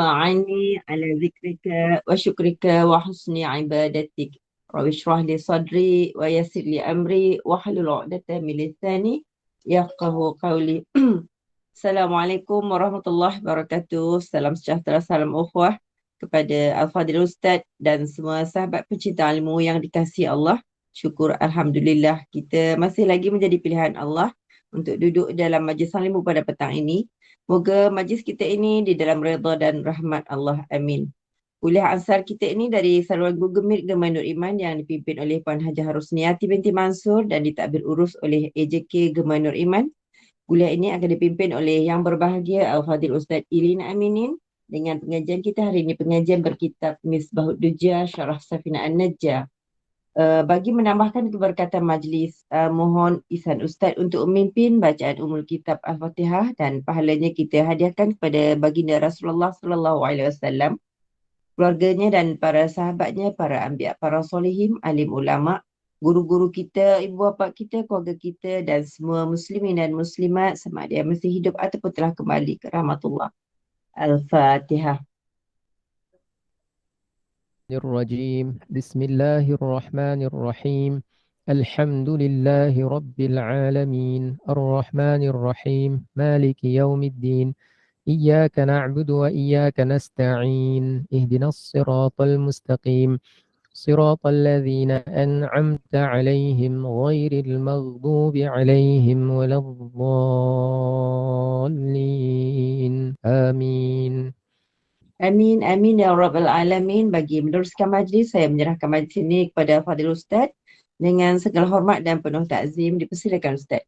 أعني على ذكرك وشكرك وحسن عبادتك. رب اشرح لي صدري ويسر لي أمري واحلل عقدة من لساني يفقه قولي. Assalamualaikum warahmatullahi wabarakatuh. Salam sejahtera, salam ukhuwah kepada Al-Fadhil Ustaz dan semua sahabat pencinta ilmu yang dikasihi Allah. Syukur Alhamdulillah kita masih lagi menjadi pilihan Allah untuk duduk dalam majlis ilmu pada petang ini. Moga majlis kita ini di dalam redha dan rahmat Allah. Amin. Kuliah Ansar kita ini dari Saluran Google Meet Gemah Nur Iman yang dipimpin oleh Puan Hajah Harusniati binti Mansur dan ditadbir urus oleh AJK Gemah Nur Iman. Kuliah ini akan dipimpin oleh Yang Berbahagia Al-Fadhil Ustaz Ilin Aminin. Dengan pengajian kita hari ini, pengajian berkitab Misbahud Duja Syarah Safinah An-Najah. Bagi menambahkan keberkatan majlis, mohon Ihsan Ustaz untuk memimpin bacaan umul kitab Al-Fatihah dan pahalanya kita hadiahkan kepada baginda Rasulullah sallallahu alaihi wasallam, keluarganya dan para sahabatnya, para anbiya, para solehin, alim ulama, guru-guru kita, ibu bapa kita, keluarga kita dan semua muslimin dan muslimat sama ada yang masih hidup ataupun telah kembali ke rahmatullah. Al-Fatihah. الرجيم بسم الله الرحمن الرحيم الحمد لله رب العالمين الرحمن الرحيم مالك يوم الدين إياك نعبد وإياك نستعين اهدنا الصراط المستقيم صراط الذين أنعمت عليهم غير المغضوب عليهم ولا الضالين آمين. Amin, amin ya Rabbal Alamin. Bagi meneruskan majlis, saya menyerahkan majlis ini kepada Fadil Ustaz dengan segala hormat dan penuh takzim. Dipersilakan Ustaz.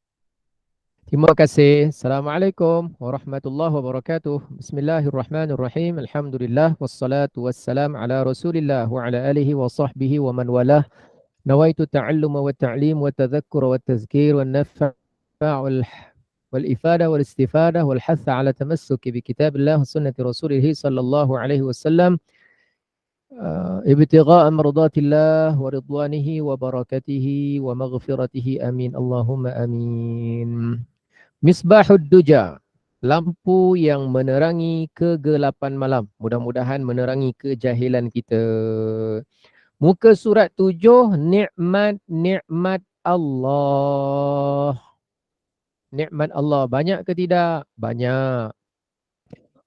Terima kasih. Assalamualaikum warahmatullahi wabarakatuh. Bismillahirrahmanirrahim. Alhamdulillah wassalatu wassalam ala Rasulillah wa ala alihi wa sahbihi wa man walah. Nawaitu ta'alluma wa ta'lim wa tadhakkura wa tazkir wa nafa' wal ifada wal istifadah wal hatha ala tamassuki bi kitabillah wa sunnati rasulih sallallahu alaihi wasallam ibtigha'a mardatillah wa ridwanihi wa barakatihi wa maghfiratihi amin Allahumma amin. Misbahud Duja, lampu yang menerangi kegelapan malam. Mudah-mudahan menerangi kejahilan kita. Muka surat 7, nikmat Allah. Nikmat Allah banyak ke tidak? Banyak.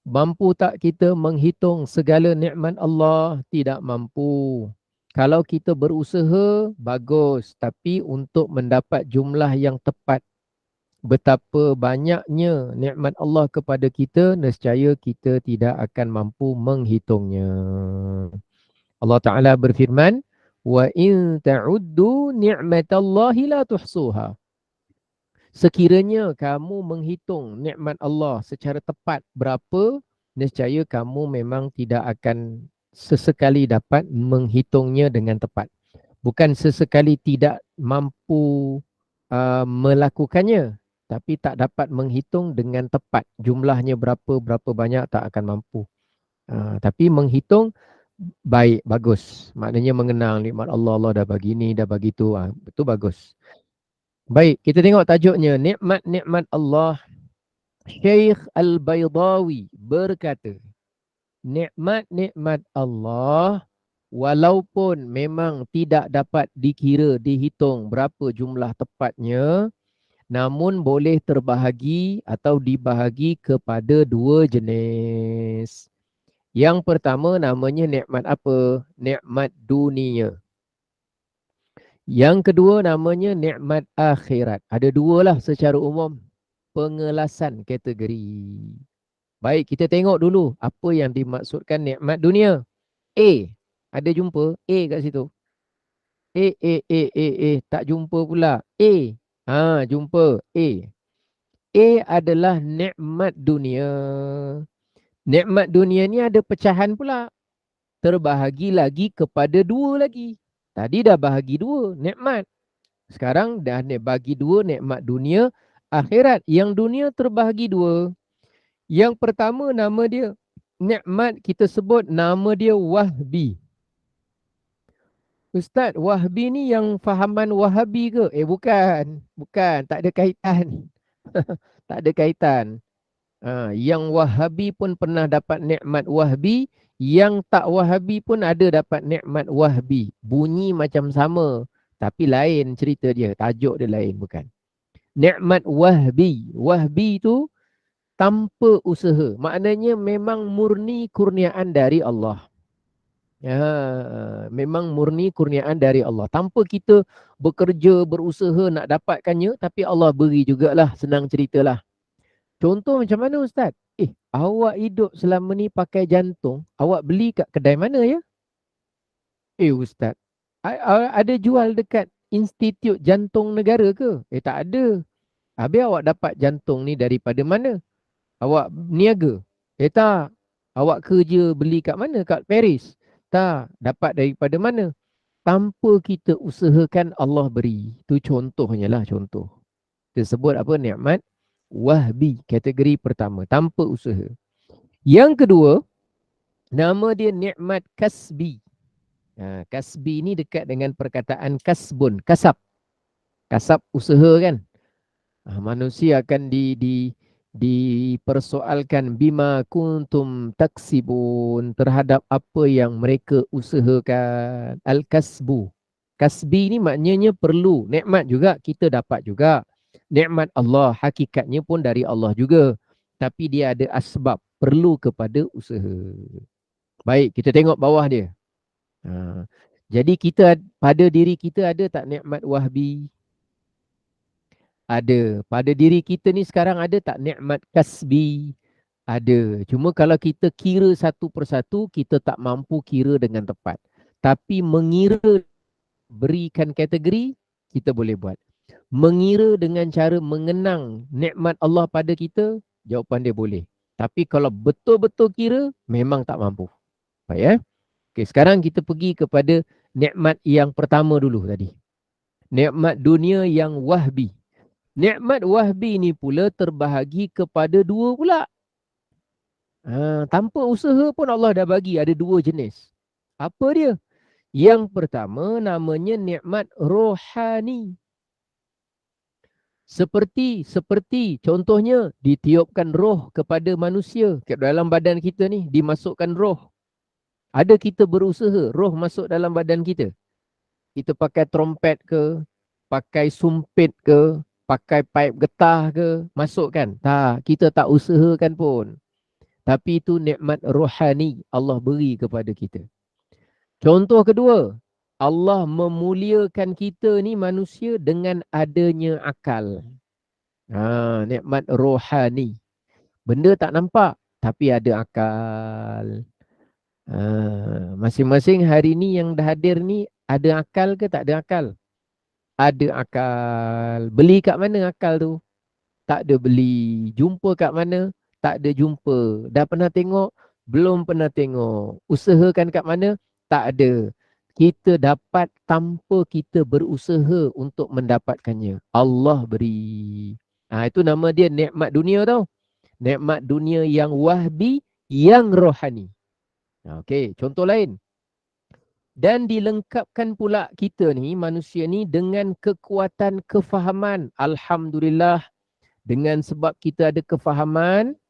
Mampu tak kita menghitung segala nikmat Allah? Tidak mampu. Kalau kita berusaha, bagus. Tapi untuk mendapat jumlah yang tepat, betapa banyaknya nikmat Allah kepada kita, nescaya kita tidak akan mampu menghitungnya. Allah Ta'ala berfirman, wa in ta'uddu ni'matallahi la tuhsuha. Sekiranya kamu menghitung nikmat Allah secara tepat berapa, nescaya kamu memang tidak akan sesekali dapat menghitungnya dengan tepat. Bukan sesekali tidak mampu melakukannya, tapi tak dapat menghitung dengan tepat. Jumlahnya berapa banyak tak akan mampu. Tapi menghitung baik, bagus. Maknanya mengenang nikmat Allah, Allah dah bagi ni, dah bagi tu. Itu bagus. Baik, kita tengok tajuknya. Nikmat-nikmat Allah. Syekh Al-Baydawi berkata, nikmat-nikmat Allah walaupun memang tidak dapat dikira, dihitung berapa jumlah tepatnya, namun boleh terbahagi atau dibahagi kepada dua jenis. Yang pertama namanya nikmat apa? Nikmat dunia. Yang kedua namanya nikmat akhirat. Ada dua lah secara umum pengelasan kategori. Baik, kita tengok dulu apa yang dimaksudkan nikmat dunia. A, ada jumpa A kat situ? Tak jumpa pula. Jumpa A. A adalah nikmat dunia. Nikmat dunia ni ada pecahan pula. Terbahagi lagi kepada dua lagi. Tadi dah bahagi dua nikmat. Sekarang dah bagi dua nikmat dunia, akhirat. Yang dunia terbahagi dua. Yang pertama nama dia, nikmat kita sebut nama dia Wahbi. Ustaz, Wahbi ni yang fahaman Wahabi ke? Bukan. Bukan, tak ada kaitan. Tak ada kaitan. Yang Wahabi pun pernah dapat nikmat Wahbi, yang tak Wahabi pun ada dapat nikmat Wahbi. Bunyi macam sama, tapi lain cerita dia, tajuk dia lain bukan. Nikmat Wahbi. Wahbi tu tanpa usaha. Maknanya memang murni kurniaan dari Allah. Memang murni kurniaan dari Allah. Tanpa kita bekerja, berusaha nak dapatkannya, tapi Allah beri jugalah, senang ceritalah. Contoh macam mana Ustaz? Awak hidup selama ni pakai jantung, awak beli kat kedai mana ya? Ustaz, ada jual dekat Institut Jantung Negara ke? Tak ada. Habis awak dapat jantung ni daripada mana? Awak niaga? Tak. Awak kerja beli kat mana? Kat Paris? Tak. Dapat daripada mana? Tanpa kita usahakan Allah beri. Itu contohnya lah, contoh. Tersebut apa? Nikmat Wahbi, kategori pertama, tanpa usaha. Yang kedua, nama dia nikmat kasbi. Kasbi ni dekat dengan perkataan kasbun, kasab. Kasab usaha kan. Manusia akan dipersoalkan bima kuntum taksibun, terhadap apa yang mereka usahakan. Al-kasbu. Kasbi ni maknanya perlu. Nikmat juga kita dapat juga. Nikmat Allah hakikatnya pun dari Allah juga. Tapi dia ada asbab, perlu kepada usaha. Baik, kita tengok bawah dia. Jadi kita, pada diri kita ada tak nikmat Wahbi? Ada. Pada diri kita ni sekarang ada tak nikmat kasbi? Ada. Cuma kalau kita kira satu persatu, kita tak mampu kira dengan tepat. Tapi mengira, berikan kategori, kita boleh buat. Mengira dengan cara mengenang nikmat Allah pada kita, jawapan dia boleh. Tapi kalau betul-betul kira, memang tak mampu. Baik ya. Okey, sekarang kita pergi kepada nikmat yang pertama dulu tadi. Nikmat dunia yang Wahbi. Nikmat Wahbi ni pula terbahagi kepada dua pula. Tanpa usaha pun Allah dah bagi, ada dua jenis. Apa dia? Yang pertama namanya nikmat rohani. Seperti contohnya ditiupkan roh kepada manusia. Dalam badan kita ni dimasukkan roh. Ada kita berusaha roh masuk dalam badan kita? Kita pakai trompet ke, pakai sumpit ke, pakai pipe getah ke, masuk kan? Tak, kita tak usahakan pun. Tapi itu nikmat rohani Allah beri kepada kita. Contoh kedua, Allah memuliakan kita ni manusia dengan adanya akal. Nikmat rohani. Benda tak nampak, tapi ada akal. Masing-masing hari ni yang dah hadir ni, ada akal ke tak ada akal? Ada akal. Beli kat mana akal tu? Tak ada beli. Jumpa kat mana? Tak ada jumpa. Dah pernah tengok? Belum pernah tengok. Usahakan kat mana? Tak ada. Kita dapat tanpa kita berusaha untuk mendapatkannya. Allah beri. Itu nama dia nikmat dunia tau. Nikmat dunia yang Wahbi, yang rohani. Okey, contoh lain. Dan dilengkapkan pula kita ni, manusia ni, dengan kekuatan kefahaman. Alhamdulillah, dengan sebab kita ada kefahaman,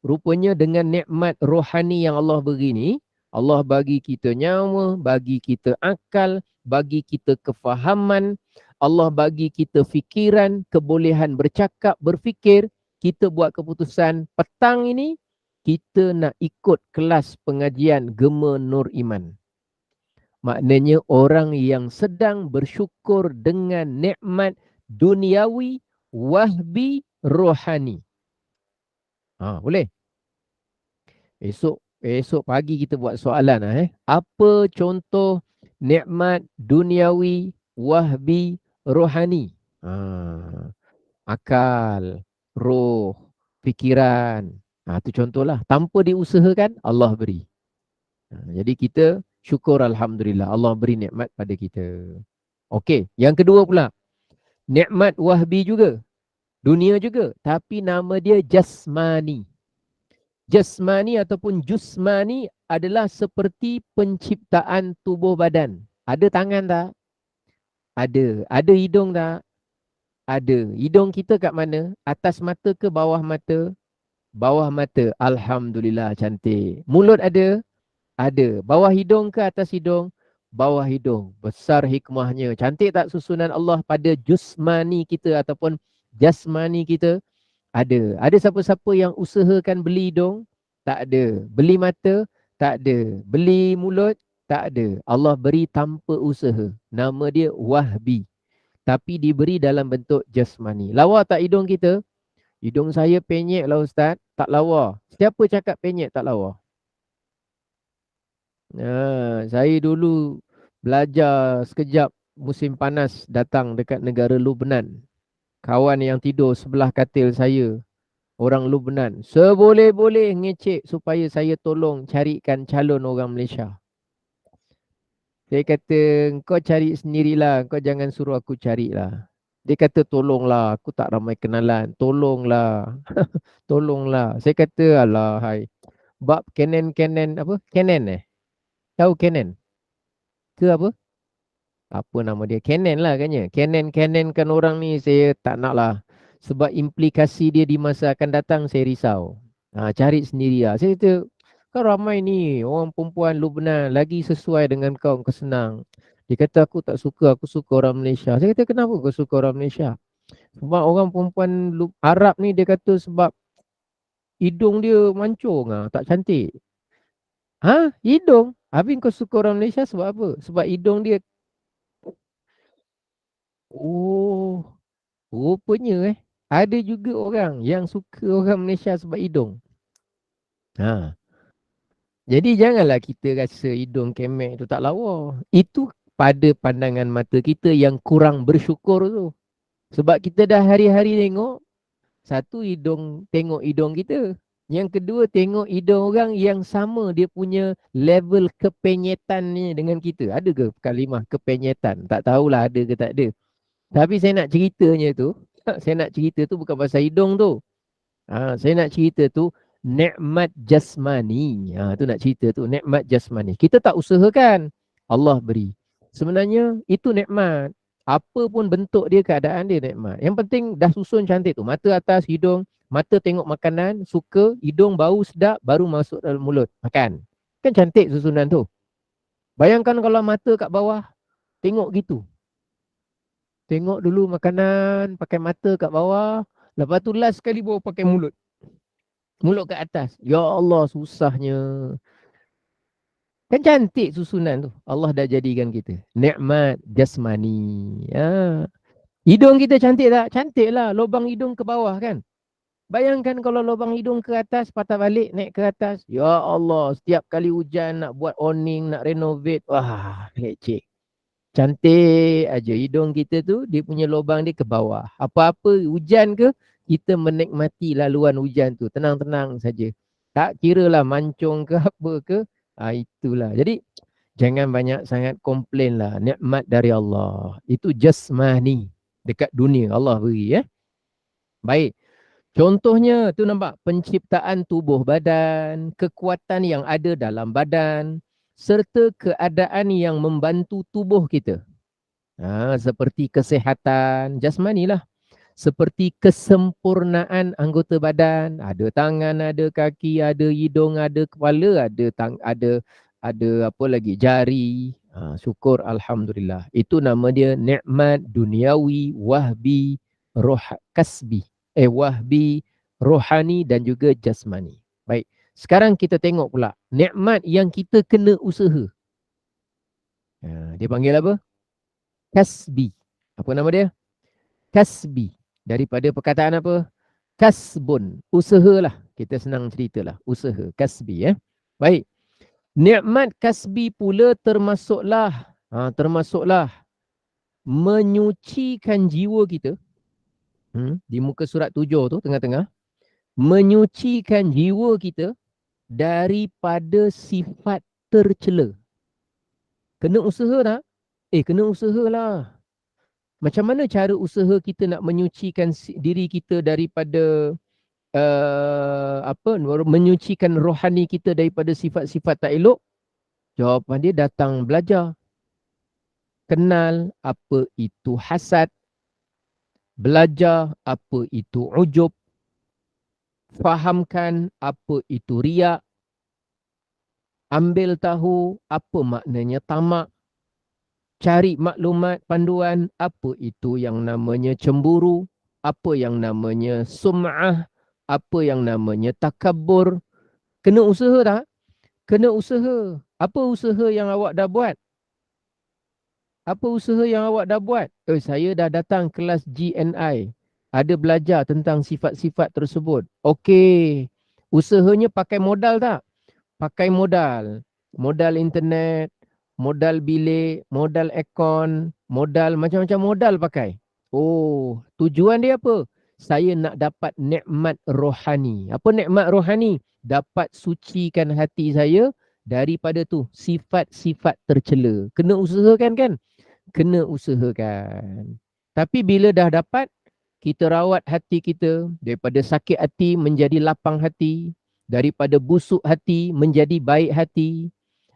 rupanya dengan nikmat rohani yang Allah beri ni, Allah bagi kita nyawa, bagi kita akal, bagi kita kefahaman, Allah bagi kita fikiran, kebolehan bercakap, berfikir, kita buat keputusan petang ini, kita nak ikut kelas pengajian Gema Nur Iman. Maknanya orang yang sedang bersyukur dengan nikmat duniawi, wahbi, rohani. Boleh? Esok pagi kita buat soalan. Apa contoh nikmat duniawi, wahbi, rohani? Akal, roh, fikiran. Itu contohlah. Tanpa diusahakan, Allah beri. Jadi kita syukur Alhamdulillah. Allah beri nikmat pada kita. Okey, yang kedua pula. Nikmat wahbi juga. Dunia juga. Tapi nama dia jasmani. Jasmani ataupun jusmani adalah seperti penciptaan tubuh badan. Ada tangan tak? Ada. Ada hidung tak? Ada. Hidung kita kat mana? Atas mata ke bawah mata? Bawah mata, Alhamdulillah cantik. Mulut ada? Ada. Bawah hidung ke atas hidung? Bawah hidung. Besar hikmahnya. Cantik tak susunan Allah pada jusmani kita ataupun jasmani kita? Ada. Ada siapa-siapa yang usahakan beli hidung? Tak ada. Beli mata? Tak ada. Beli mulut? Tak ada. Allah beri tanpa usaha. Nama dia Wahbi. Tapi diberi dalam bentuk jasmani. Lawa tak hidung kita? Hidung saya penyek lah Ustaz. Tak lawa. Siapa cakap penyek tak lawa? Saya dulu belajar sekejap musim panas datang dekat negara Lubnan. Kawan yang tidur sebelah katil saya, orang Lubnan. Seboleh-boleh ngecek supaya saya tolong carikan calon orang Malaysia. Saya kata, kau cari sendirilah, kau jangan suruh aku carilah. Dia kata, tolonglah, aku tak ramai kenalan. Tolonglah, tolonglah. Saya kata, alah, hai. Bab Canon apa? Canon Tahu Canon? Ke apa? Apa nama dia? Canon lah katnya. Canon kan orang ni saya tak nak lah. Sebab implikasi dia di masa akan datang saya risau. Cari sendiri lah. Saya kata, kau ramai ni orang perempuan Lubnan lagi sesuai dengan kau senang. Dia kata aku tak suka, aku suka orang Malaysia. Saya kata kenapa kau suka orang Malaysia? Sebab orang perempuan Arab ni dia kata sebab hidung dia mancung tak cantik. Hidung? Habis kau suka orang Malaysia sebab apa? Sebab hidung dia. Oh, rupanya ada juga orang yang suka orang Malaysia sebab hidung. Jadi janganlah kita rasa hidung kemek tu tak lawa. Itu pada pandangan mata kita yang kurang bersyukur tu. Sebab kita dah hari-hari tengok, satu tengok hidung kita. Yang kedua tengok hidung orang yang sama dia punya level kepenyetannya dengan kita. Ada ke kalimah kepenyetan? Tak tahulah ada ke tak ada. Tapi saya nak ceritanya tu, saya nak cerita tu bukan pasal hidung tu. Saya nak cerita tu nikmat jasmani. Tu nak cerita tu nikmat jasmani. Kita tak usahakan, Allah beri. Sebenarnya itu nikmat. Apa pun bentuk dia, keadaan dia nikmat. Yang penting dah susun cantik tu. Mata atas, hidung, mata tengok makanan, suka, hidung bau sedap, baru masuk dalam mulut, makan. Kan cantik susunan tu. Bayangkan kalau mata kat bawah, tengok gitu. Tengok dulu makanan, pakai mata kat bawah. Lepas tu last sekali baru pakai mulut. Mulut ke atas. Ya Allah, susahnya. Kan cantik susunan tu. Allah dah jadikan kita. Nikmat jasmani. Hidung kita cantik tak? Cantik lah. Lubang hidung ke bawah kan? Bayangkan kalau lubang hidung ke atas, patah balik, naik ke atas. Ya Allah, setiap kali hujan nak buat awning, nak renovate. Wah, leceh. Cantik aja hidung kita tu, dia punya lubang dia ke bawah. Apa-apa hujan ke, kita menikmati laluan hujan tu. Tenang-tenang saja. Tak kira lah mancung ke apa ke. Itulah. Jadi jangan banyak sangat komplain lah. Nikmat dari Allah. Itu jasmani. Dekat dunia Allah beri Baik. Contohnya tu nampak penciptaan tubuh badan, kekuatan yang ada dalam badan, serta keadaan yang membantu tubuh kita. Seperti kesihatan jasmani lah. Seperti kesempurnaan anggota badan, ada tangan, ada kaki, ada hidung, ada kepala, ada apa lagi, jari. Syukur alhamdulillah. Itu nama dia nikmat duniawi, wahbi, kasbi. Wahbi, rohani dan juga jasmani. Baik. Sekarang kita tengok pula nikmat yang kita kena usaha. Dia panggil apa? Kasbi. Apa nama dia? Kasbi. Daripada perkataan apa? Kasbun. Usahalah. Kita senang ceritalah. Usaha. Kasbi. Baik. Nikmat kasbi pula termasuklah menyucikan jiwa kita. Di muka surat 7 tu tengah-tengah. Menyucikan jiwa kita daripada sifat tercela. Kena usaha tak? Kena usahalah. Macam mana cara usaha kita nak menyucikan diri kita daripada menyucikan rohani kita daripada sifat-sifat tak elok? Jawapan dia datang belajar. Kenal apa itu hasad. Belajar apa itu ujub. fahamkan apa itu riak, ambil tahu apa maknanya tamak, cari maklumat panduan apa itu yang namanya cemburu, apa yang namanya sum'ah, apa yang namanya takabur. Kena usaha tak? Kena usaha. Apa usaha yang awak dah buat? Apa usaha yang awak dah buat? Saya dah datang kelas GNI. Ada belajar tentang sifat-sifat tersebut. Okey. Usahanya pakai modal tak? Pakai modal. Modal internet, modal bilik, modal aircon, modal macam-macam modal pakai. Oh, tujuan dia apa? Saya nak dapat nikmat rohani. Apa nikmat rohani? Dapat sucikan hati saya daripada tu sifat-sifat tercela. Kena usahakan kan? Kena usahakan. Tapi bila dah dapat, kita rawat hati kita daripada sakit hati menjadi lapang hati, daripada busuk hati menjadi baik hati,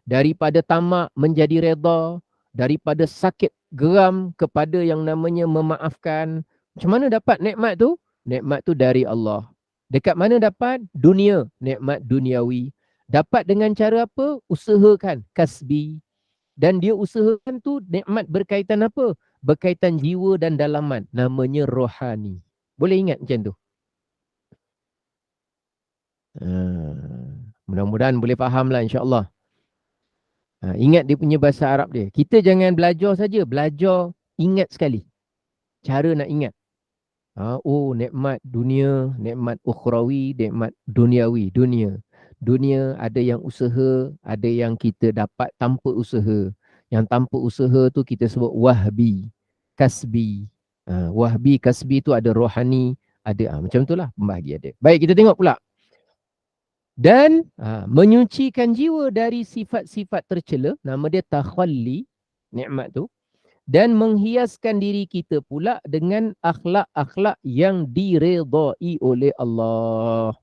daripada tamak menjadi redha, daripada sakit geram kepada yang namanya memaafkan. Macam mana dapat nikmat tu? Nikmat tu dari Allah. Dekat mana dapat? Dunia, nikmat duniawi. Dapat dengan cara apa? Usahakan, kasbi. Dan dia usahakan tu nikmat berkaitan apa? Berkaitan jiwa dan dalaman. Namanya rohani. Boleh ingat macam tu? Mudah-mudahan boleh faham lah insyaAllah. Ingat dia punya bahasa Arab dia. Kita jangan belajar saja. Belajar ingat sekali. Cara nak ingat. Oh, nikmat dunia, nikmat ukhrawi, nikmat duniawi. Dunia. Dunia ada yang usaha, ada yang kita dapat tanpa usaha. Yang tanpa usaha tu kita sebut wahbi, kasbi. Wahbi, kasbi tu ada rohani, ada macam itulah pembahagi ada. Baik, kita tengok pula. Dan menyucikan jiwa dari sifat-sifat tercela, nama dia takhalli, nikmat tu. Dan menghiaskan diri kita pula dengan akhlak-akhlak yang diredai oleh Allah.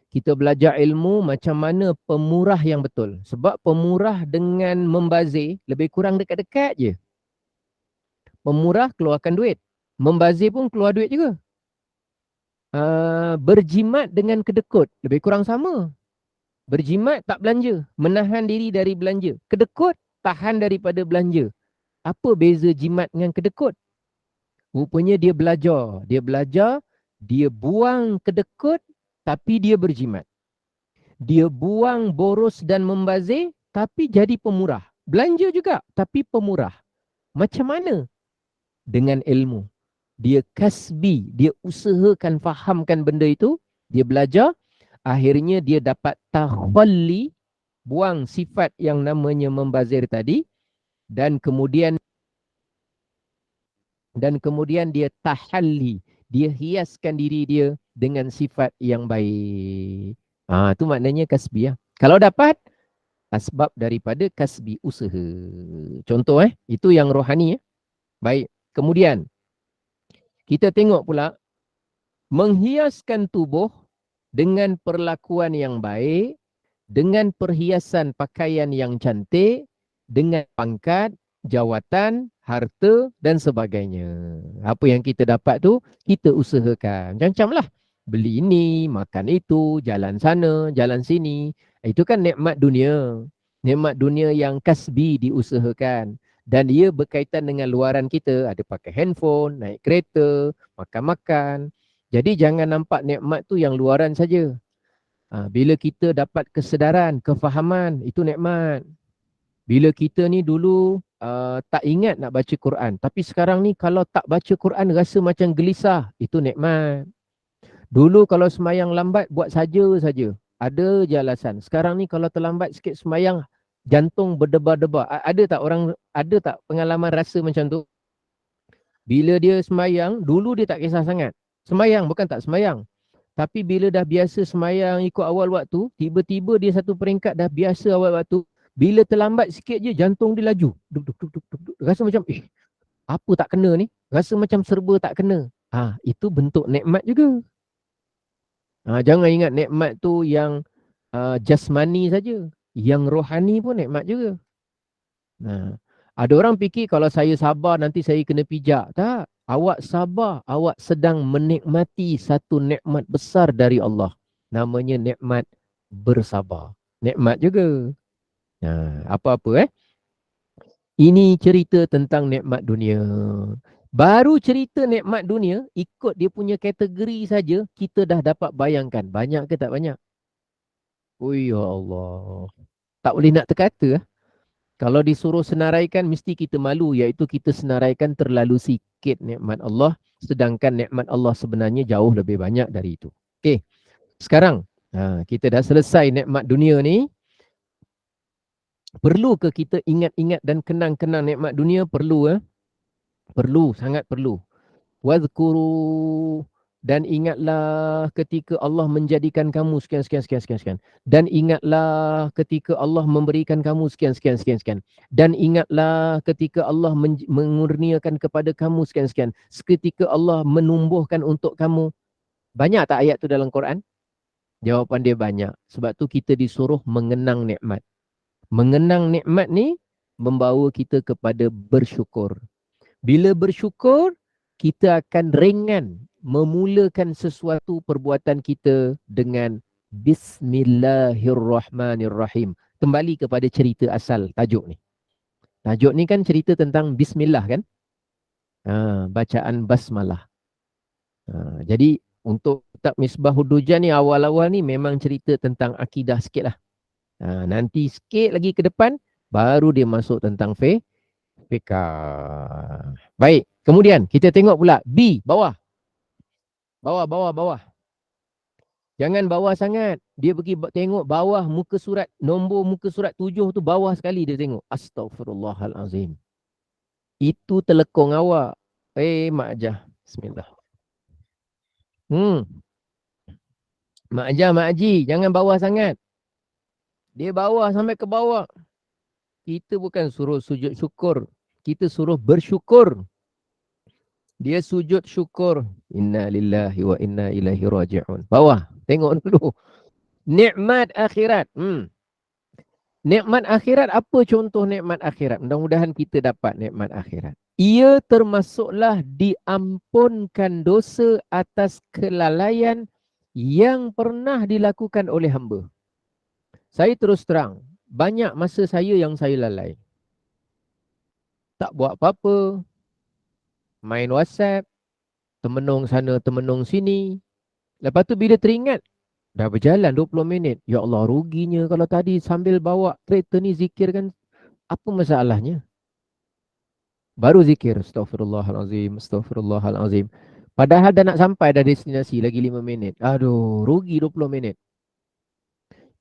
Kita belajar ilmu macam mana pemurah yang betul. Sebab pemurah dengan membazir lebih kurang dekat-dekat je. Pemurah keluarkan duit. Membazir pun keluar duit juga. Berjimat dengan kedekut lebih kurang sama. Berjimat tak belanja. Menahan diri dari belanja. Kedekut tahan daripada belanja. Apa beza jimat dengan kedekut? Rupanya dia belajar. Dia belajar, dia buang kedekut tapi dia berjimat. Dia buang boros dan membazir tapi jadi pemurah. Belanja juga tapi pemurah. Macam mana? Dengan ilmu. Dia kasbi, dia usahakan fahamkan benda itu, dia belajar, akhirnya dia dapat takhalli, buang sifat yang namanya membazir tadi, dan kemudian dia tahalli, dia hiaskan diri dia dengan sifat yang baik. Itu maknanya kasbi ya. Kalau dapat asbab daripada kasbi usaha. Contoh itu yang rohani ya. Baik. Kemudian kita tengok pula menghiaskan tubuh dengan perlakuan yang baik, dengan perhiasan pakaian yang cantik, dengan pangkat, jawatan, harta dan sebagainya. Apa yang kita dapat tu, kita usahakan. Macam-macam lah. Beli ini, makan itu, jalan sana, jalan sini. Itu kan nikmat dunia. Nikmat dunia yang kasbi diusahakan. Dan ia berkaitan dengan luaran kita. Ada pakai handphone, naik kereta, makan-makan. Jadi jangan nampak nikmat tu yang luaran saja. Bila kita dapat kesedaran, kefahaman, itu nikmat. Bila kita ni dulu tak ingat nak baca Quran. Tapi sekarang ni kalau tak baca Quran rasa macam gelisah. Itu nikmat. Dulu kalau semayang lambat buat saja. Ada je alasan. Sekarang ni kalau terlambat sikit semayang, jantung berdebar-debar. Ada tak pengalaman rasa macam tu? Bila dia semayang, dulu dia tak kisah sangat. Semayang bukan tak semayang. Tapi bila dah biasa semayang ikut awal waktu, tiba-tiba dia satu peringkat dah biasa awal waktu. Bila terlambat sikit je, jantung dia laju. Duk. Rasa macam, apa tak kena ni? Rasa macam serba tak kena. Itu bentuk nikmat juga. Jangan ingat nikmat tu yang jasmani saja. Yang rohani pun nikmat juga. Ada orang fikir kalau saya sabar nanti saya kena pijak. Tak. Awak sabar, awak sedang menikmati satu nikmat besar dari Allah. namanya nikmat bersabar. Nikmat juga. Apa-apa Ini cerita tentang nikmat dunia. Baru cerita nikmat dunia, ikut dia punya kategori saja, kita dah dapat bayangkan. Banyak ke tak banyak? Oh ya Allah. Tak boleh nak terkata. Kalau disuruh senaraikan, mesti kita malu. Iaitu kita senaraikan terlalu sikit nikmat Allah. Sedangkan nikmat Allah sebenarnya jauh lebih banyak dari itu. Okey, sekarang kita dah selesai nikmat dunia ni. Perlu ke kita ingat-ingat dan kenang-kenang nikmat dunia? Perlu. Perlu, sangat perlu. Wadhkuru, dan ingatlah ketika Allah menjadikan kamu sekian, sekian, sekian, sekian, sekian. Dan ingatlah ketika Allah memberikan kamu sekian, sekian, sekian, sekian. Dan ingatlah ketika Allah mengurniakan kepada kamu sekian, sekian. Seketika Allah menumbuhkan untuk kamu. Banyak tak ayat tu dalam Quran? Jawapan dia banyak. Sebab tu kita disuruh mengenang nikmat. Mengenang nikmat ni membawa kita kepada bersyukur. Bila bersyukur, kita akan ringan memulakan sesuatu perbuatan kita dengan Bismillahirrahmanirrahim. Kembali kepada cerita asal tajuk ni. Tajuk ni kan cerita tentang Bismillah kan? Bacaan basmalah. Jadi untuk kitab Misbahud Dujan ni awal-awal ni memang cerita tentang akidah sikit lah. Nanti sikit lagi ke depan baru dia masuk tentang fiqh. Baik, kemudian kita tengok pula B, bawah. Bawah. Jangan bawah sangat. Dia pergi tengok bawah muka surat, nombor muka surat 7 tu bawah sekali dia tengok. Astaghfirullahalazim. Itu telekong awak. Mak Ajah. Bismillah. Mak Ajah, Mak Haji, jangan bawah sangat. Dia bawah sampai ke bawah. Kita bukan suruh sujud syukur. Kita suruh bersyukur. Dia sujud syukur. Inna lillahi wa inna ilaihi raji'un. Bawah. Tengok dulu. Nikmat akhirat. Nikmat akhirat, apa contoh nikmat akhirat? Mudah-mudahan kita dapat nikmat akhirat. Ia termasuklah diampunkan dosa atas kelalaian yang pernah dilakukan oleh hamba. Saya terus terang, banyak masa saya yang saya lalai. Tak buat apa-apa. Main WhatsApp. Temenung sana, temenung sini. Lepas tu bila teringat, dah berjalan 20 minit. Ya Allah, ruginya kalau tadi sambil bawa kereta ni zikir kan. Apa masalahnya? Baru zikir. Astaghfirullahalazim, astaghfirullahalazim. Padahal dah nak sampai dah destinasi lagi 5 minit. Aduh, rugi 20 minit.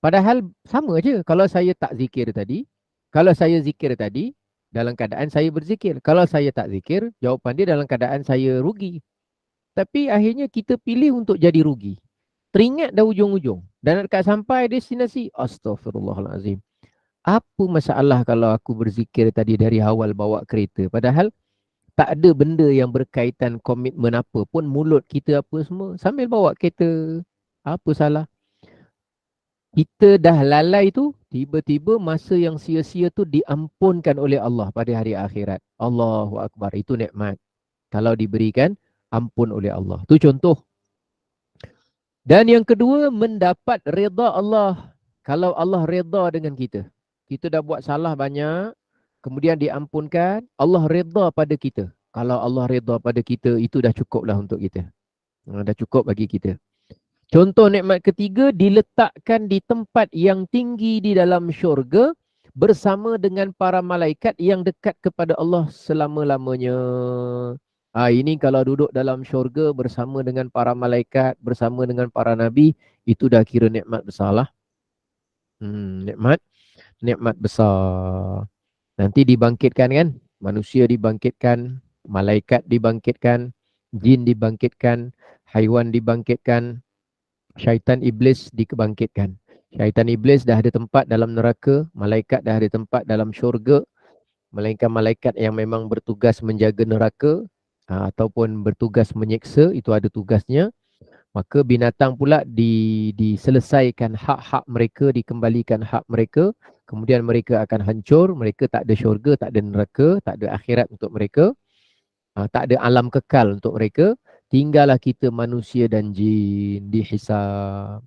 Padahal sama je. Kalau saya tak zikir tadi, kalau saya zikir tadi, dalam keadaan saya berzikir. Kalau saya tak zikir, jawapan dia dalam keadaan saya rugi. Tapi akhirnya kita pilih untuk jadi rugi. Teringat dah ujung-ujung. Dan dekat sampai destinasi, astaghfirullahalazim. Apa masalah kalau aku berzikir tadi dari awal bawa kereta? Padahal tak ada benda yang berkaitan komitmen apa pun. Mulut kita apa semua. Sambil bawa kereta. Apa salah? Kita dah lalai tu, tiba-tiba masa yang sia-sia tu diampunkan oleh Allah pada hari akhirat. Allahu Akbar. Itu nikmat. Kalau diberikan ampun oleh Allah. Tu contoh. Dan yang kedua, mendapat redha Allah. Kalau Allah redha dengan kita. Kita dah buat salah banyak, kemudian diampunkan, Allah redha pada kita. Kalau Allah redha pada kita, itu dah cukuplah untuk kita. Dah cukup bagi kita. Contoh nikmat ketiga, diletakkan di tempat yang tinggi di dalam syurga bersama dengan para malaikat yang dekat kepada Allah selama-lamanya. Ini kalau duduk dalam syurga bersama dengan para malaikat, bersama dengan para nabi, itu dah kira nikmat besar lah. Nikmat besar. Nanti dibangkitkan kan? Manusia dibangkitkan, malaikat dibangkitkan, jin dibangkitkan, haiwan dibangkitkan, syaitan iblis dibangkitkan. Syaitan iblis dah ada tempat dalam neraka, malaikat dah ada tempat dalam syurga. Melainkan malaikat yang memang bertugas menjaga neraka ataupun bertugas menyiksa, itu ada tugasnya. Maka binatang pula diselesaikan hak-hak mereka, dikembalikan hak mereka. Kemudian mereka akan hancur, mereka tak ada syurga, tak ada neraka, tak ada akhirat untuk mereka. Tak ada alam kekal untuk mereka. Tinggallah kita manusia dan jin dihisab.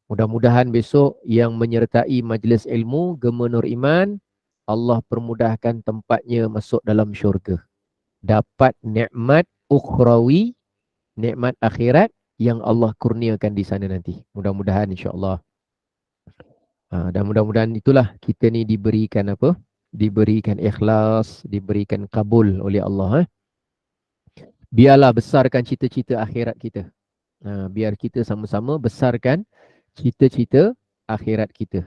Mudah-mudahan besok yang menyertai majlis ilmu Gema Nur Iman, Allah permudahkan tempatnya masuk dalam syurga. Dapat nikmat ukhrawi, nikmat akhirat yang Allah kurniakan di sana nanti. Mudah-mudahan insya-Allah. Dan mudah-mudahan itulah kita ni diberikan apa? Diberikan ikhlas, diberikan kabul oleh Allah. Biarlah besarkan cita-cita akhirat kita. Biar kita sama-sama besarkan cita-cita akhirat kita.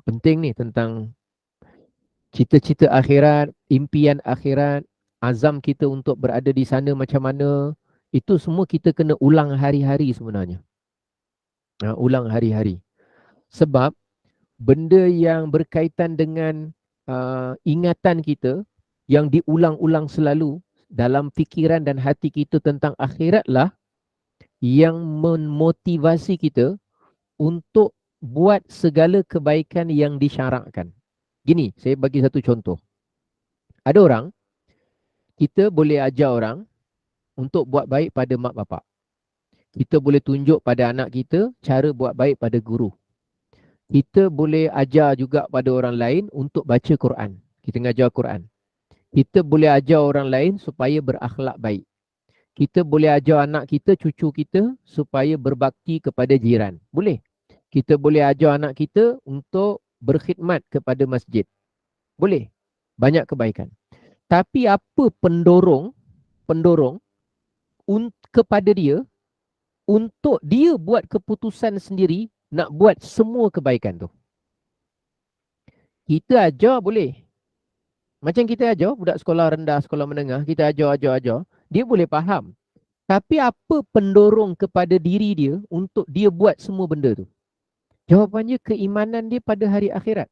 Penting ni tentang cita-cita akhirat, impian akhirat, azam kita untuk berada di sana macam mana. Itu semua kita kena ulang hari-hari sebenarnya. Ulang hari-hari. Sebab benda yang berkaitan dengan ingatan kita yang diulang-ulang selalu dalam fikiran dan hati kita tentang akhirat lah yang memotivasi kita untuk buat segala kebaikan yang disyarakkan. Gini, saya bagi satu contoh. Ada orang, kita boleh ajar orang untuk buat baik pada mak bapak. Kita boleh tunjuk pada anak kita cara buat baik pada guru. Kita boleh ajar juga pada orang lain untuk baca Quran. Kita ngajar Quran. Kita boleh ajar orang lain supaya berakhlak baik. Kita boleh ajar anak kita, cucu kita supaya berbakti kepada jiran. Boleh. Kita boleh ajar anak kita untuk berkhidmat kepada masjid. Boleh. Banyak kebaikan. Tapi apa pendorong kepada dia untuk dia buat keputusan sendiri nak buat semua kebaikan tu? Kita ajar boleh. Macam kita ajar budak sekolah rendah, sekolah menengah, kita ajar, dia boleh faham. Tapi apa pendorong kepada diri dia untuk dia buat semua benda tu? Jawapannya keimanan dia pada hari akhirat.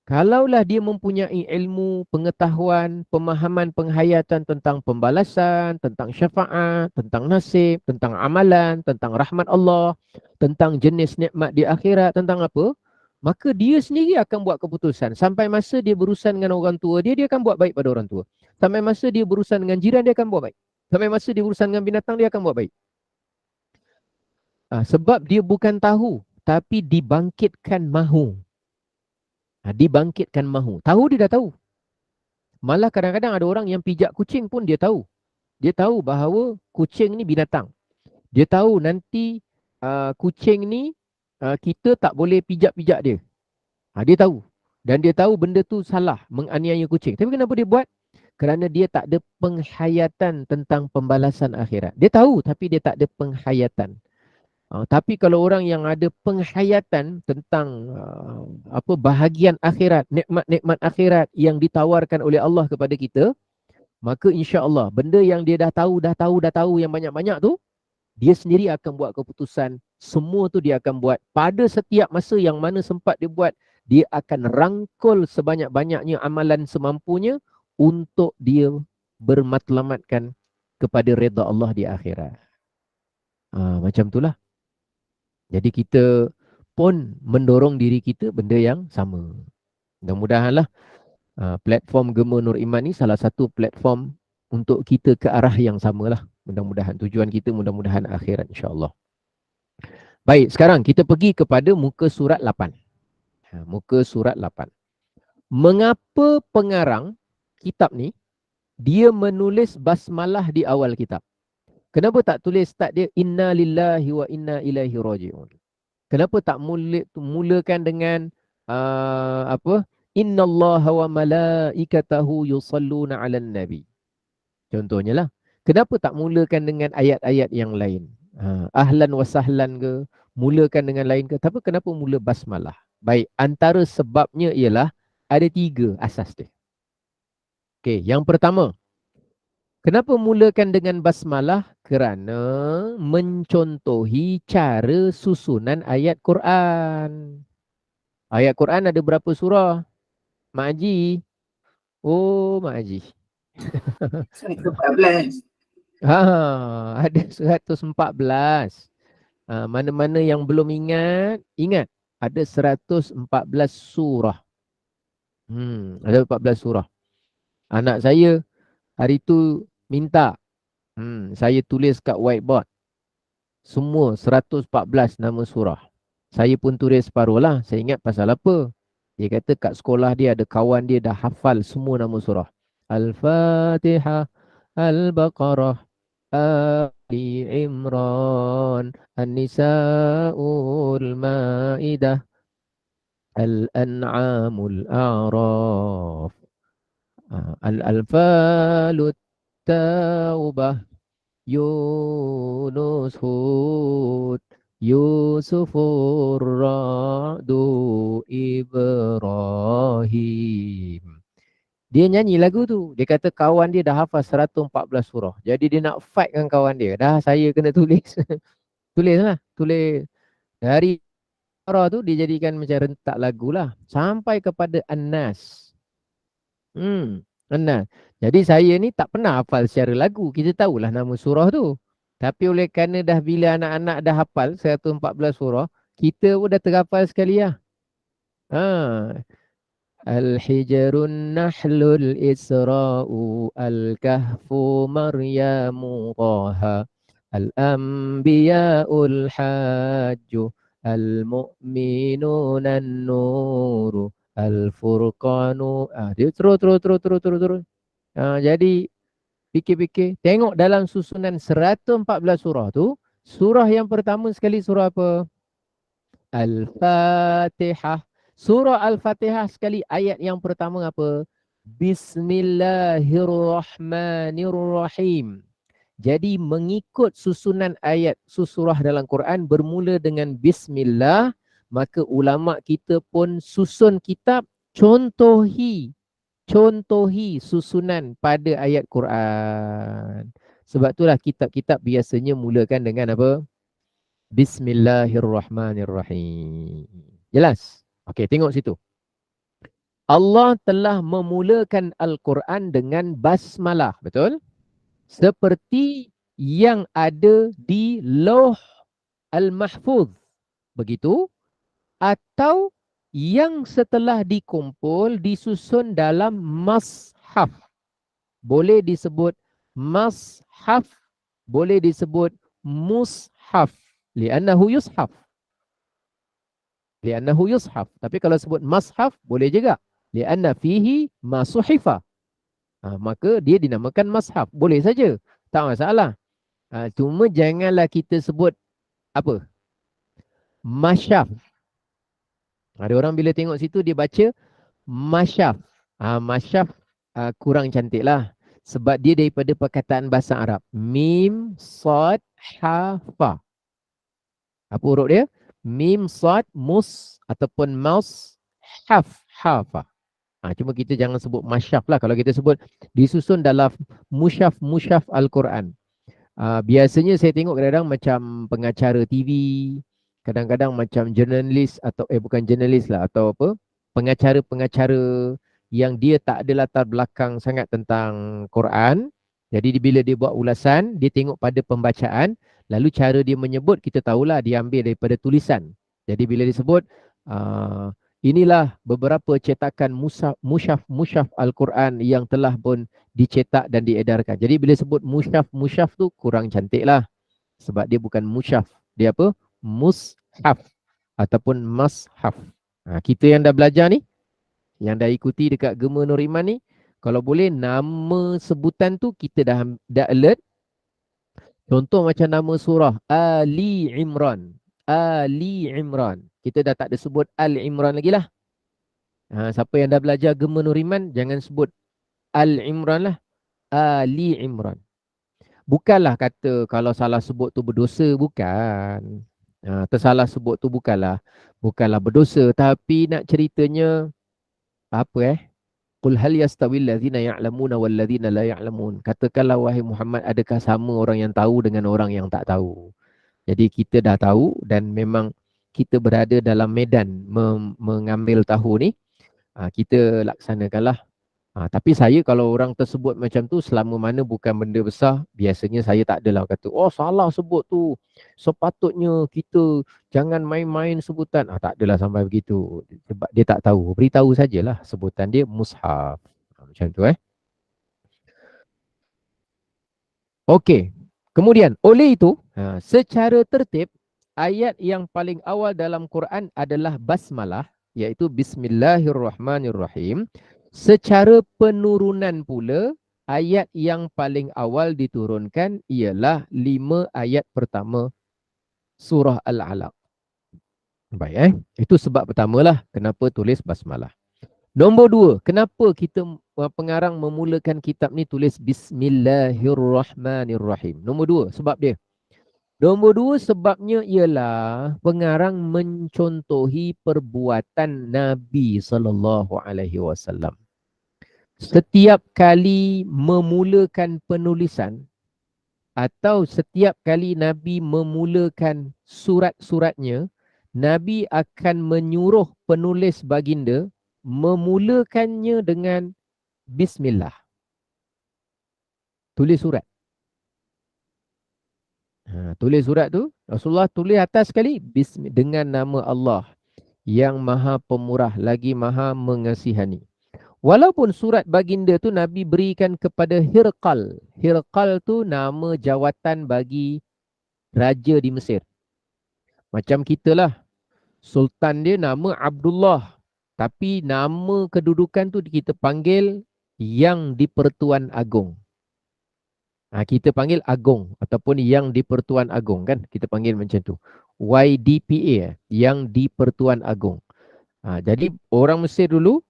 Kalaulah dia mempunyai ilmu, pengetahuan, pemahaman, penghayatan tentang pembalasan, tentang syafaat, tentang nasib, tentang amalan, tentang rahmat Allah, tentang jenis nikmat di akhirat, tentang apa, maka dia sendiri akan buat keputusan. Sampai masa dia berurusan dengan orang tua dia akan buat baik pada orang tua. Sampai masa dia berurusan dengan jiran, dia akan buat baik. Sampai masa dia berurusan dengan binatang, dia akan buat baik. Sebab dia bukan tahu, tapi dibangkitkan mahu. Dibangkitkan mahu. Tahu dia dah tahu. Malah kadang-kadang ada orang yang pijak kucing pun dia tahu. Dia tahu bahawa kucing ni binatang. Dia tahu nanti kucing ni kita tak boleh pijak-pijak dia. Dia tahu. Dan dia tahu benda tu salah, menganiaya kucing. Tapi kenapa dia buat? Kerana dia tak ada penghayatan tentang pembalasan akhirat. Dia tahu tapi dia tak ada penghayatan. Tapi kalau orang yang ada penghayatan tentang bahagian akhirat, nikmat-nikmat akhirat yang ditawarkan oleh Allah kepada kita, maka insya-Allah benda yang dia dah tahu yang banyak-banyak tu, dia sendiri akan buat keputusan. Semua tu dia akan buat. Pada setiap masa yang mana sempat dia buat, dia akan rangkul sebanyak-banyaknya amalan semampunya untuk dia bermatlamatkan kepada redha Allah di akhirat. Macam itulah. Jadi kita pun mendorong diri kita benda yang sama. Mudah-mudahanlah platform Gema Nur Iman ni salah satu platform untuk kita ke arah yang samalah. Mudah-mudahan tujuan kita mudah-mudahan akhirat insya-Allah. Baik, sekarang kita pergi kepada muka surat 8. Muka surat 8. Mengapa pengarang kitab ni dia menulis basmalah di awal kitab? Kenapa tak tulis start dia inna lillahi wa inna ilaihi raji'un? Kenapa tak mulakan dengan innallaha wa malaikatahu yusalluna 'alan nabi? Contohnya lah. Kenapa tak mulakan dengan ayat-ayat yang lain? Ahlan wa sahlan ke? Mulakan dengan lain ke? Tapi kenapa mula basmalah? Baik, antara sebabnya ialah ada 3 asas dia. Okey, yang pertama, kenapa mulakan dengan basmalah? Kerana mencontohi cara susunan ayat Quran. Ayat Quran ada berapa surah? Mak Haji? Oh, Mak Haji. 114. Ada 114. Mana-mana yang belum ingat. Ada 114 surah. Ada 14 surah. Anak saya hari tu minta saya tulis kat whiteboard. Semua 114 nama surah. Saya pun tulis separuh lah. Saya ingat pasal apa. Dia kata kat sekolah dia ada kawan dia dah hafal semua nama surah. Al-Fatihah, Al-Baqarah, Ali Imran, An-Nisa'ul Ma'idah, Al-An'amul A'raf, Al-Anfalut Taubah, Yunus Hud, Yusufur Ra'du, Ibrahim. Dia nyanyi lagu tu. Dia kata kawan dia dah hafal 114 surah. Jadi dia nak fight dengan kawan dia. Dah saya kena tulis. Tulis lah. Tulis. Dari surah tu dia jadikan macam rentak lagu lah. Sampai kepada An-Nas. An-Nas. Jadi saya ni tak pernah hafal secara lagu. Kita tahulah nama surah tu. Tapi oleh kerana dah bila anak-anak dah hafal 114 surah, kita pun dah terhafal sekali lah. Al-Hijrun Nahlul Isra'u Al-Kahfu Maryamu Taha Al-Anbiya'ul Hajju Al-Mu'minun An-Nuru Al-Furqanu. Dia terus. Jadi fikir-fikir, tengok dalam susunan 114 surah tu, surah yang pertama sekali surah apa? Al-Fatihah. Surah Al-Fatihah sekali ayat yang pertama apa? Bismillahirrahmanirrahim. Jadi mengikut susunan ayat surah dalam Quran bermula dengan Bismillah, maka ulama kita pun susun kitab contohi susunan pada ayat Quran. Sebab itulah kitab-kitab biasanya mulakan dengan apa? Bismillahirrahmanirrahim. Jelas? Okey, tengok situ. Allah telah memulakan Al-Quran dengan basmalah, betul? Seperti yang ada di Lauh Al-Mahfuz. Begitu? Atau yang setelah dikumpul disusun dalam mashaf. Boleh disebut mashaf, boleh disebut mushaf. Li'annahu yushaf. Tapi kalau sebut mashaf boleh juga. Li'anna fihi masuhifa. Maka dia dinamakan mashaf. Boleh saja. Tak masalah. Cuma janganlah kita sebut apa? Masyaf. Ada orang bila tengok situ dia baca masyaf. Masyaf kurang cantik lah. Sebab dia daripada perkataan bahasa Arab. Mim, Sad, Ha, Fa. Apa huruf dia? Mim, Sad, Mus ataupun Maus, Haf, Hafa. Cuma kita jangan sebut masyaf lah. Kalau kita sebut disusun dalam musyaf Al-Quran. Biasanya saya tengok kadang-kadang macam pengacara TV, kadang-kadang macam jurnalis atau bukan jurnalis lah, atau apa, pengacara-pengacara yang dia tak ada latar belakang sangat tentang Quran. Jadi bila dia buat ulasan, dia tengok pada pembacaan, lalu cara dia menyebut kita tahulah dia ambil daripada tulisan. Jadi bila disebut inilah beberapa cetakan musyaf Al-Quran yang telah pun dicetak dan diedarkan. Jadi bila sebut musyaf tu kurang cantik lah. Sebab dia bukan musyaf. Dia apa? Mushaf ataupun mashaf. Kita yang dah belajar ni, yang dah ikuti dekat Gema Nur Iman ni, kalau boleh nama sebutan tu kita dah alert. Contoh macam nama surah Ali Imran. Kita dah tak ada sebut Al-Imran lagi lah. Siapa yang dah belajar Gema Nur Iman, jangan sebut Al-Imran lah. Ali Imran. Bukanlah kata kalau salah sebut tu berdosa, bukan. Tersalah sebut tu bukanlah berdosa. Tapi nak ceritanya apa Qul hal yastawil ladzina ya'lamuna wal ladzina la ya'lamun. Katakanlah wahai Muhammad, adakah sama orang yang tahu dengan orang yang tak tahu? Jadi kita dah tahu dan memang kita berada dalam medan mengambil tahu ni. Kita laksanakanlah. Tapi saya kalau orang tersebut macam tu, selama mana bukan benda besar, biasanya saya tak adalah kata, oh salah sebut tu, sepatutnya kita jangan main-main sebutan. Tak adalah sampai begitu. Sebab dia tak tahu, beritahu sajalah sebutan dia mushaf. Macam tu Okey. Kemudian oleh itu, secara tertib ayat yang paling awal dalam Quran adalah basmalah, iaitu Bismillahirrahmanirrahim. Secara penurunan pula, ayat yang paling awal diturunkan ialah 5 ayat pertama surah Al-Alaq. Baik, itu sebab pertamalah kenapa tulis basmalah. Nombor 2, kenapa kita pengarang memulakan kitab ni tulis Bismillahirrahmanirrahim. Nombor 2, sebab dia. Nombor 2, sebabnya ialah pengarang mencontohi perbuatan Nabi SAW. Setiap kali memulakan penulisan atau setiap kali Nabi memulakan surat-suratnya, Nabi akan menyuruh penulis baginda memulakannya dengan Bismillah. Tulis surat. Tulis surat tu, Rasulullah tulis atas sekali dengan nama Allah yang maha pemurah lagi maha mengasihani. Walaupun surat baginda tu Nabi berikan kepada Hirqal. Hirqal tu nama jawatan bagi raja di Mesir. Macam kita lah. Sultan dia nama Abdullah. Tapi nama kedudukan tu kita panggil Yang di-Pertuan Agong. Kita panggil Agong ataupun Yang di-Pertuan Agong kan. Kita panggil macam tu. YDPA, Yang di-Pertuan Agong. Jadi orang Mesir dulu,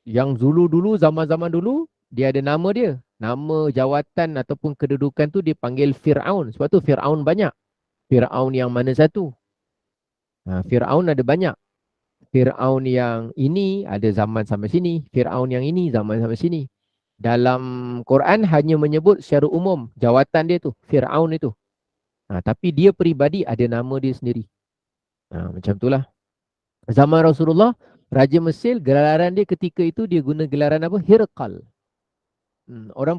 yang Zulu dulu, zaman-zaman dulu, dia ada nama dia. Nama jawatan ataupun kedudukan tu dia panggil Fir'aun. Sebab tu Fir'aun banyak. Fir'aun yang mana satu? Fir'aun ada banyak. Fir'aun yang ini ada zaman sampai sini. Fir'aun yang ini zaman sampai sini. Dalam Quran hanya menyebut secara umum jawatan dia tu, Fir'aun itu. Tapi dia peribadi ada nama dia sendiri. Macam itulah. Zaman Rasulullah, Raja Mesir, gelaran dia ketika itu dia guna gelaran apa? Hirqal. Orang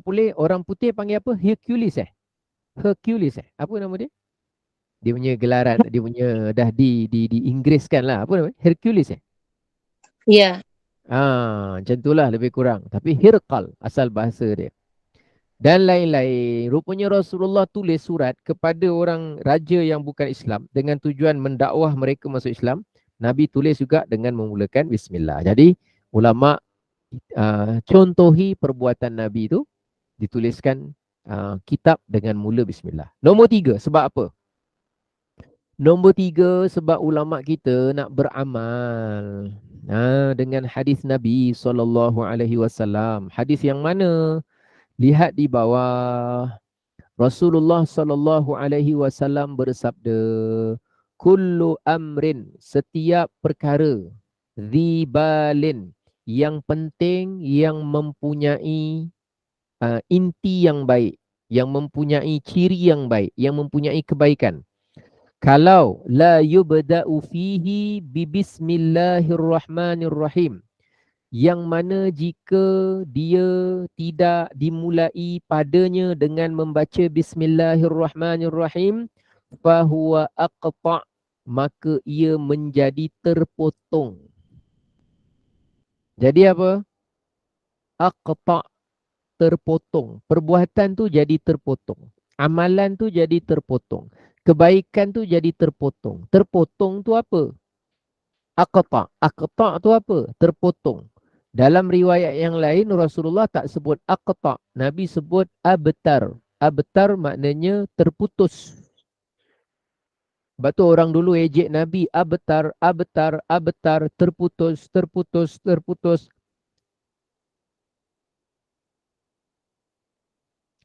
putih panggil apa? Hercules Hercules Apa nama dia? Dia punya gelaran, dia punya dah diinggriskan lah. Apa nama? Hercules Ya. Macam itulah lebih kurang. Tapi Hirqal asal bahasa dia. Dan lain-lain. Rupanya Rasulullah tulis surat kepada orang raja yang bukan Islam dengan tujuan mendakwah mereka masuk Islam. Nabi tulis juga dengan memulakan Bismillah. Jadi ulama contohi perbuatan Nabi itu dituliskan kitab dengan mula Bismillah. Nombor 3, sebab apa? Nombor 3, sebab ulama kita nak beramal dengan hadis Nabi SAW. Hadis yang mana? Lihat di bawah. Rasulullah SAW bersabda, kullu amrin, setiap perkara, dzibalin, yang penting, yang mempunyai inti yang baik, yang mempunyai ciri yang baik, yang mempunyai kebaikan. Kalau la yubda'u fihi bismillahirrahmanirrahim, yang mana jika dia tidak dimulai padanya dengan membaca Bismillahirrahmanirrahim, fahuwa aqta', maka ia menjadi terpotong. Jadi apa? Aqta', terpotong. Perbuatan tu jadi terpotong. Amalan tu jadi terpotong. Kebaikan tu jadi terpotong. Terpotong tu apa? Aqta'. Aqta' tu apa? Terpotong. Dalam riwayat yang lain Rasulullah tak sebut aqta', Nabi sebut abtar. Abtar maknanya terputus. Sebab tu orang dulu ejek Nabi abtar, abtar, abtar, terputus, terputus, terputus.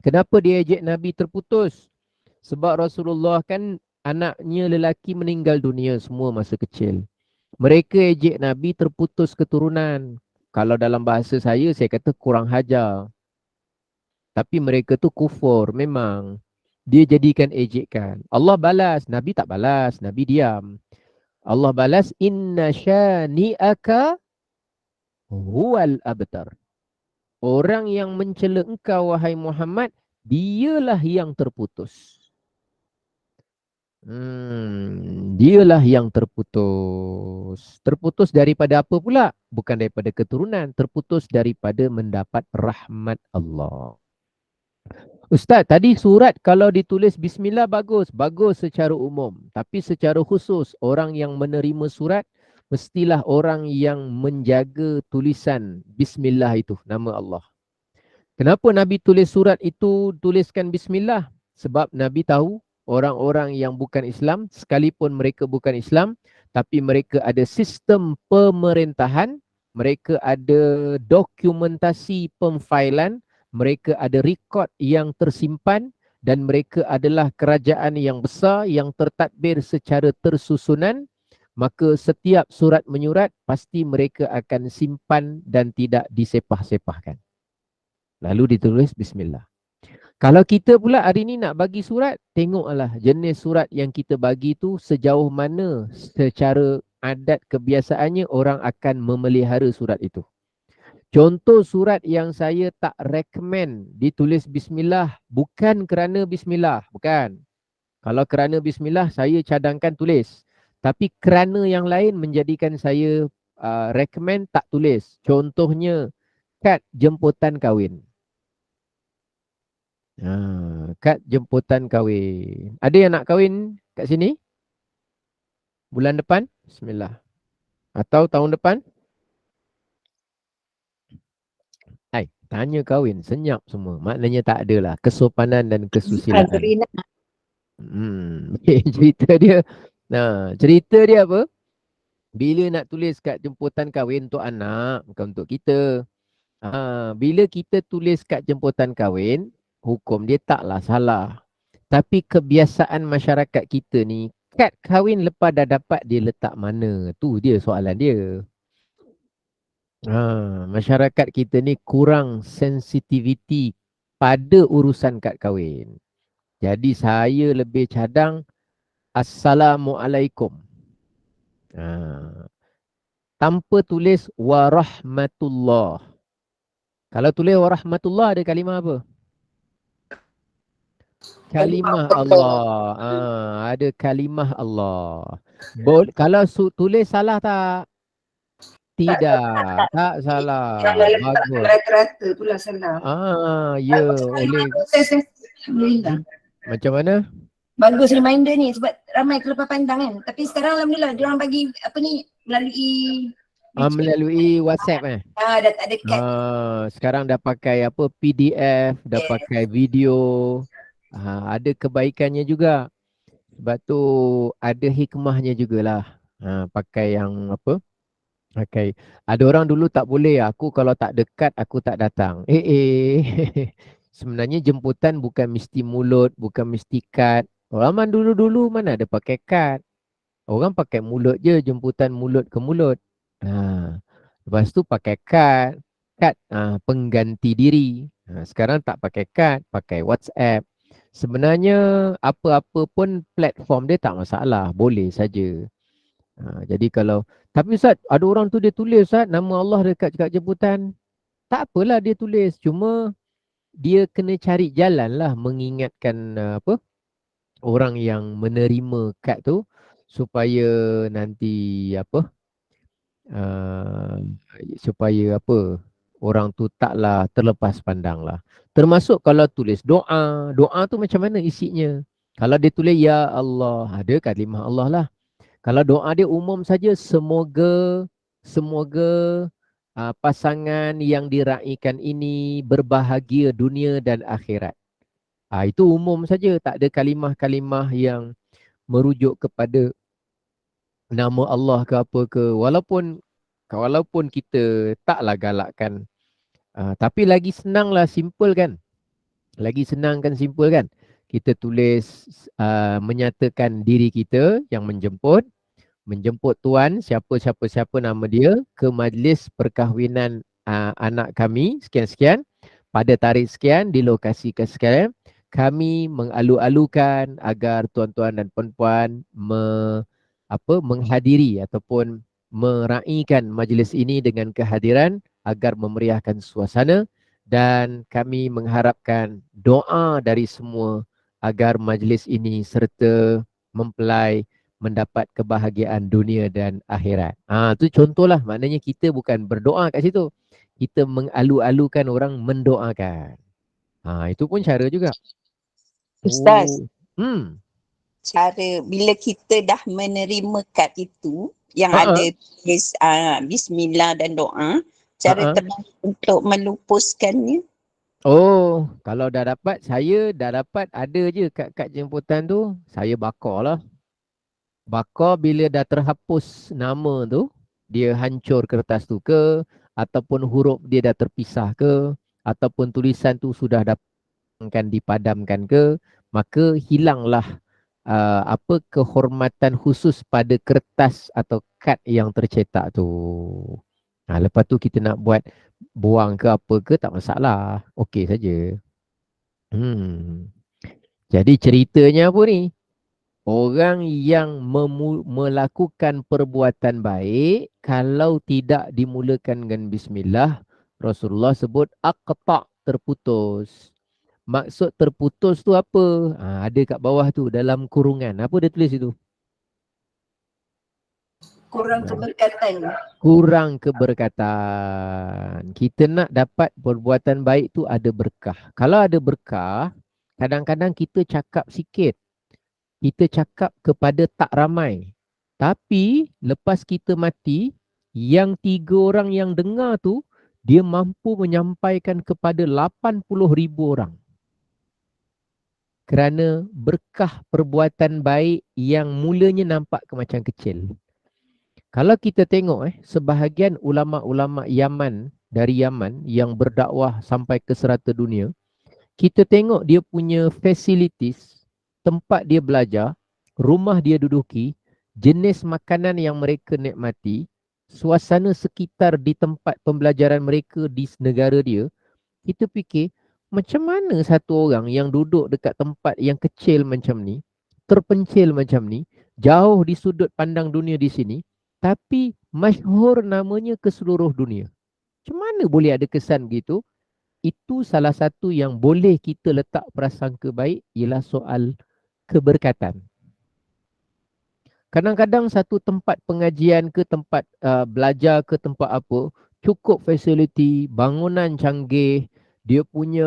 Kenapa dia ejek Nabi terputus? Sebab Rasulullah kan anaknya lelaki meninggal dunia semua masa kecil. Mereka ejek Nabi terputus keturunan. Kalau dalam bahasa saya kata kurang hajar. Tapi mereka tu kufur memang. Dia jadikan ejekan. Allah balas, Nabi tak balas, Nabi diam. Allah balas, inna syani'aka huwal abtar. Orang yang mencela engkau wahai Muhammad, dialah yang terputus. Dialah yang terputus. Terputus daripada apa pula? Bukan daripada keturunan. Terputus daripada mendapat rahmat Allah. Ustaz, tadi surat kalau ditulis bismillah bagus, bagus secara umum. Tapi secara khusus orang yang menerima surat mestilah orang yang menjaga tulisan bismillah itu, nama Allah. Kenapa Nabi tulis surat itu tuliskan bismillah? Sebab Nabi tahu orang-orang yang bukan Islam, sekalipun mereka bukan Islam, tapi mereka ada sistem pemerintahan, mereka ada dokumentasi pemfailan, mereka ada rekod yang tersimpan dan mereka adalah kerajaan yang besar yang tertadbir secara tersusunan. Maka setiap surat menyurat pasti mereka akan simpan dan tidak disepah-sepahkan. Lalu ditulis bismillah. Kalau kita pula hari ni nak bagi surat, tengoklah jenis surat yang kita bagi tu sejauh mana secara adat kebiasaannya orang akan memelihara surat itu. Contoh surat yang saya tak recommend ditulis bismillah bukan kerana bismillah, bukan. Kalau kerana bismillah saya cadangkan tulis. Tapi kerana yang lain menjadikan saya recommend tak tulis. Contohnya kad jemputan kahwin. Kad jemputan kahwin. Ada yang nak kahwin kat sini? Bulan depan? Bismillah. Atau tahun depan? Hai, tanya kahwin, senyap semua. Maknanya tak adalah kesopanan dan kesusilaan. Azrina. Cerita dia. Nah, cerita dia apa? Bila nak tulis kad jemputan kahwin untuk anak, bukan untuk kita. Bila kita tulis kad jemputan kahwin, hukum dia taklah salah. Tapi kebiasaan masyarakat kita ni, kad kahwin lepas dah dapat dia letak mana? Tu dia soalan dia. Masyarakat kita ni kurang sensitiviti pada urusan kad kahwin. Jadi saya lebih cadang Assalamualaikum. Tanpa tulis warahmatullah. Kalau tulis warahmatullah ada kalimah apa? Kalimah Allah. Ada kalimah Allah. Kalau tulis salah tak? Tidak. Tak salah. Bagus. Rata-rata pula salah. Ya. Oleh. Alhamdulillah. Macam mana? Bagus reminder ni sebab ramai kelapa pandang kan. Tapi sekarang Alhamdulillah dia orang bagi apa ni melalui melalui WhatsApp dah tak ada kad. Sekarang dah pakai apa PDF, dah pakai video. Ada kebaikannya juga. Sebab tu ada hikmahnya jugalah. Pakai yang apa? Pakai. Ada orang dulu tak boleh, aku kalau tak dekat aku tak datang. Sebenarnya jemputan bukan mesti mulut, bukan mesti kad. Orang dulu-dulu mana ada pakai kad. Orang pakai mulut je, jemputan mulut ke mulut. Lepas tu pakai kad. Kad pengganti diri. Sekarang tak pakai kad, pakai WhatsApp. Sebenarnya apa-apa pun platform dia tak masalah, boleh saja. Jadi kalau, tapi Ustaz, ada orang tu dia tulis Ustaz, nama Allah dekat kad jemputan. Tak apalah dia tulis, cuma dia kena cari jalan lah mengingatkan orang yang menerima kad tu supaya nanti supaya orang tu taklah terlepas pandang lah. Termasuk kalau tulis doa, doa tu macam mana isinya? Kalau dia tulis ya Allah, ada kalimah Allah lah. Kalau doa dia umum saja, semoga pasangan yang diraikan ini berbahagia dunia dan akhirat. Itu umum saja, tak ada kalimah-kalimah yang merujuk kepada nama Allah ke apa ke. Walaupun kita taklah galakkan. Tapi lagi senanglah, simple kan. Lagi senang kan, simple kan. Kita tulis menyatakan diri kita yang menjemput tuan siapa nama dia ke majlis perkahwinan anak kami sekian-sekian pada tarikh sekian di lokasi kesekian. Kami mengalu-alukan agar tuan-tuan dan puan-puan menghadiri ataupun meraikan majlis ini dengan kehadiran agar memeriahkan suasana, dan kami mengharapkan doa dari semua agar majlis ini serta mempelai mendapat kebahagiaan dunia dan akhirat. Tu contohlah, maknanya kita bukan berdoa kat situ. Kita mengalu-alukan orang mendoakan. Itu pun cara juga. Ustaz, Cara bila kita dah menerima kad itu yang Ha-ha. ada tulis bismillah dan doa, cara Ha-ha. terbaik untuk melupuskannya. Oh, kalau dah dapat, saya dah dapat ada je kad jemputan tu, saya bakar lah. Bakar bila dah terhapus nama tu, dia hancur kertas tu ke, ataupun huruf dia dah terpisah ke, ataupun tulisan tu sudah dipadamkan ke, maka hilanglah apa kehormatan khusus pada kertas atau kad yang tercetak tu. Lepas tu kita nak buang ke apa ke tak masalah. Okey saja. Jadi ceritanya apa ni? Orang yang melakukan perbuatan baik kalau tidak dimulakan dengan bismillah, Rasulullah sebut aqta', terputus. Maksud terputus tu apa? Ada kat bawah tu dalam kurungan. Apa dia tulis itu? Kurang keberkatan. Kurang keberkatan. Kita nak dapat perbuatan baik tu ada berkah. Kalau ada berkah, kadang-kadang kita cakap sikit. Kita cakap kepada tak ramai. Tapi lepas kita mati, yang 3 orang yang dengar tu, dia mampu menyampaikan kepada 80,000 orang. Kerana berkah perbuatan baik yang mulanya nampak macam kecil. Kalau kita tengok sebahagian ulama-ulama Yaman, dari Yaman yang berdakwah sampai ke serata dunia, kita tengok dia punya facilities, tempat dia belajar, rumah dia duduki, jenis makanan yang mereka nikmati, suasana sekitar di tempat pembelajaran mereka di negara dia, kita fikir macam mana satu orang yang duduk dekat tempat yang kecil macam ni, terpencil macam ni, jauh di sudut pandang dunia di sini, tapi masyhur namanya ke seluruh dunia. Macam mana boleh ada kesan begitu? Itu salah satu yang boleh kita letak prasangka baik ialah soal keberkatan. Kadang-kadang satu tempat pengajian ke tempat belajar ke tempat apa, cukup fasiliti, bangunan canggih, dia punya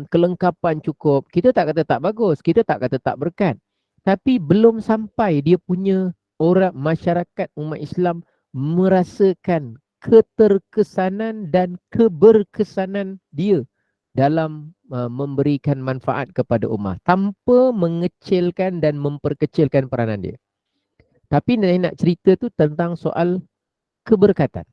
kelengkapan cukup. Kita tak kata tak bagus, kita tak kata tak berkat. Tapi belum sampai dia punya orang masyarakat umat Islam merasakan keterkesanan dan keberkesanan dia dalam memberikan manfaat kepada umat tanpa mengecilkan dan memperkecilkan peranan dia. Tapi saya nak cerita tu tentang soal keberkatan.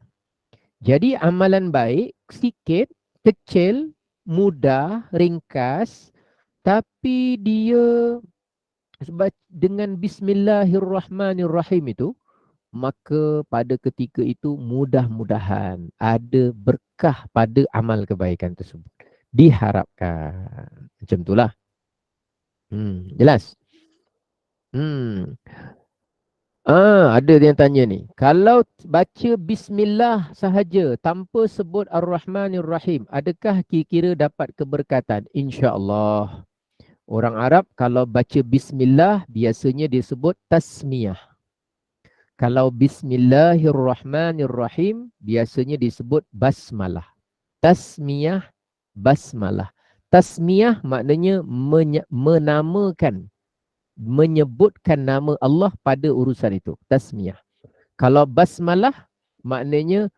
Jadi amalan baik sikit, kecil, mudah, ringkas, tapi dia dengan bismillahirrahmanirrahim itu, maka pada ketika itu mudah-mudahan ada berkah pada amal kebaikan tersebut. Diharapkan. Macam itulah. Jelas? Ada yang tanya ni. Kalau baca bismillah sahaja tanpa sebut ar-Rahmanir-Rahim, adakah kira-kira dapat keberkatan? InsyaAllah. Orang Arab kalau baca bismillah biasanya dia sebut tasmiyah. Kalau bismillahirrahmanirrahim biasanya disebut basmalah. Tasmiyah, basmalah. Tasmiyah maknanya menamakan, menyebutkan nama Allah pada urusan itu. Tasmiyah. Kalau basmalah maknanya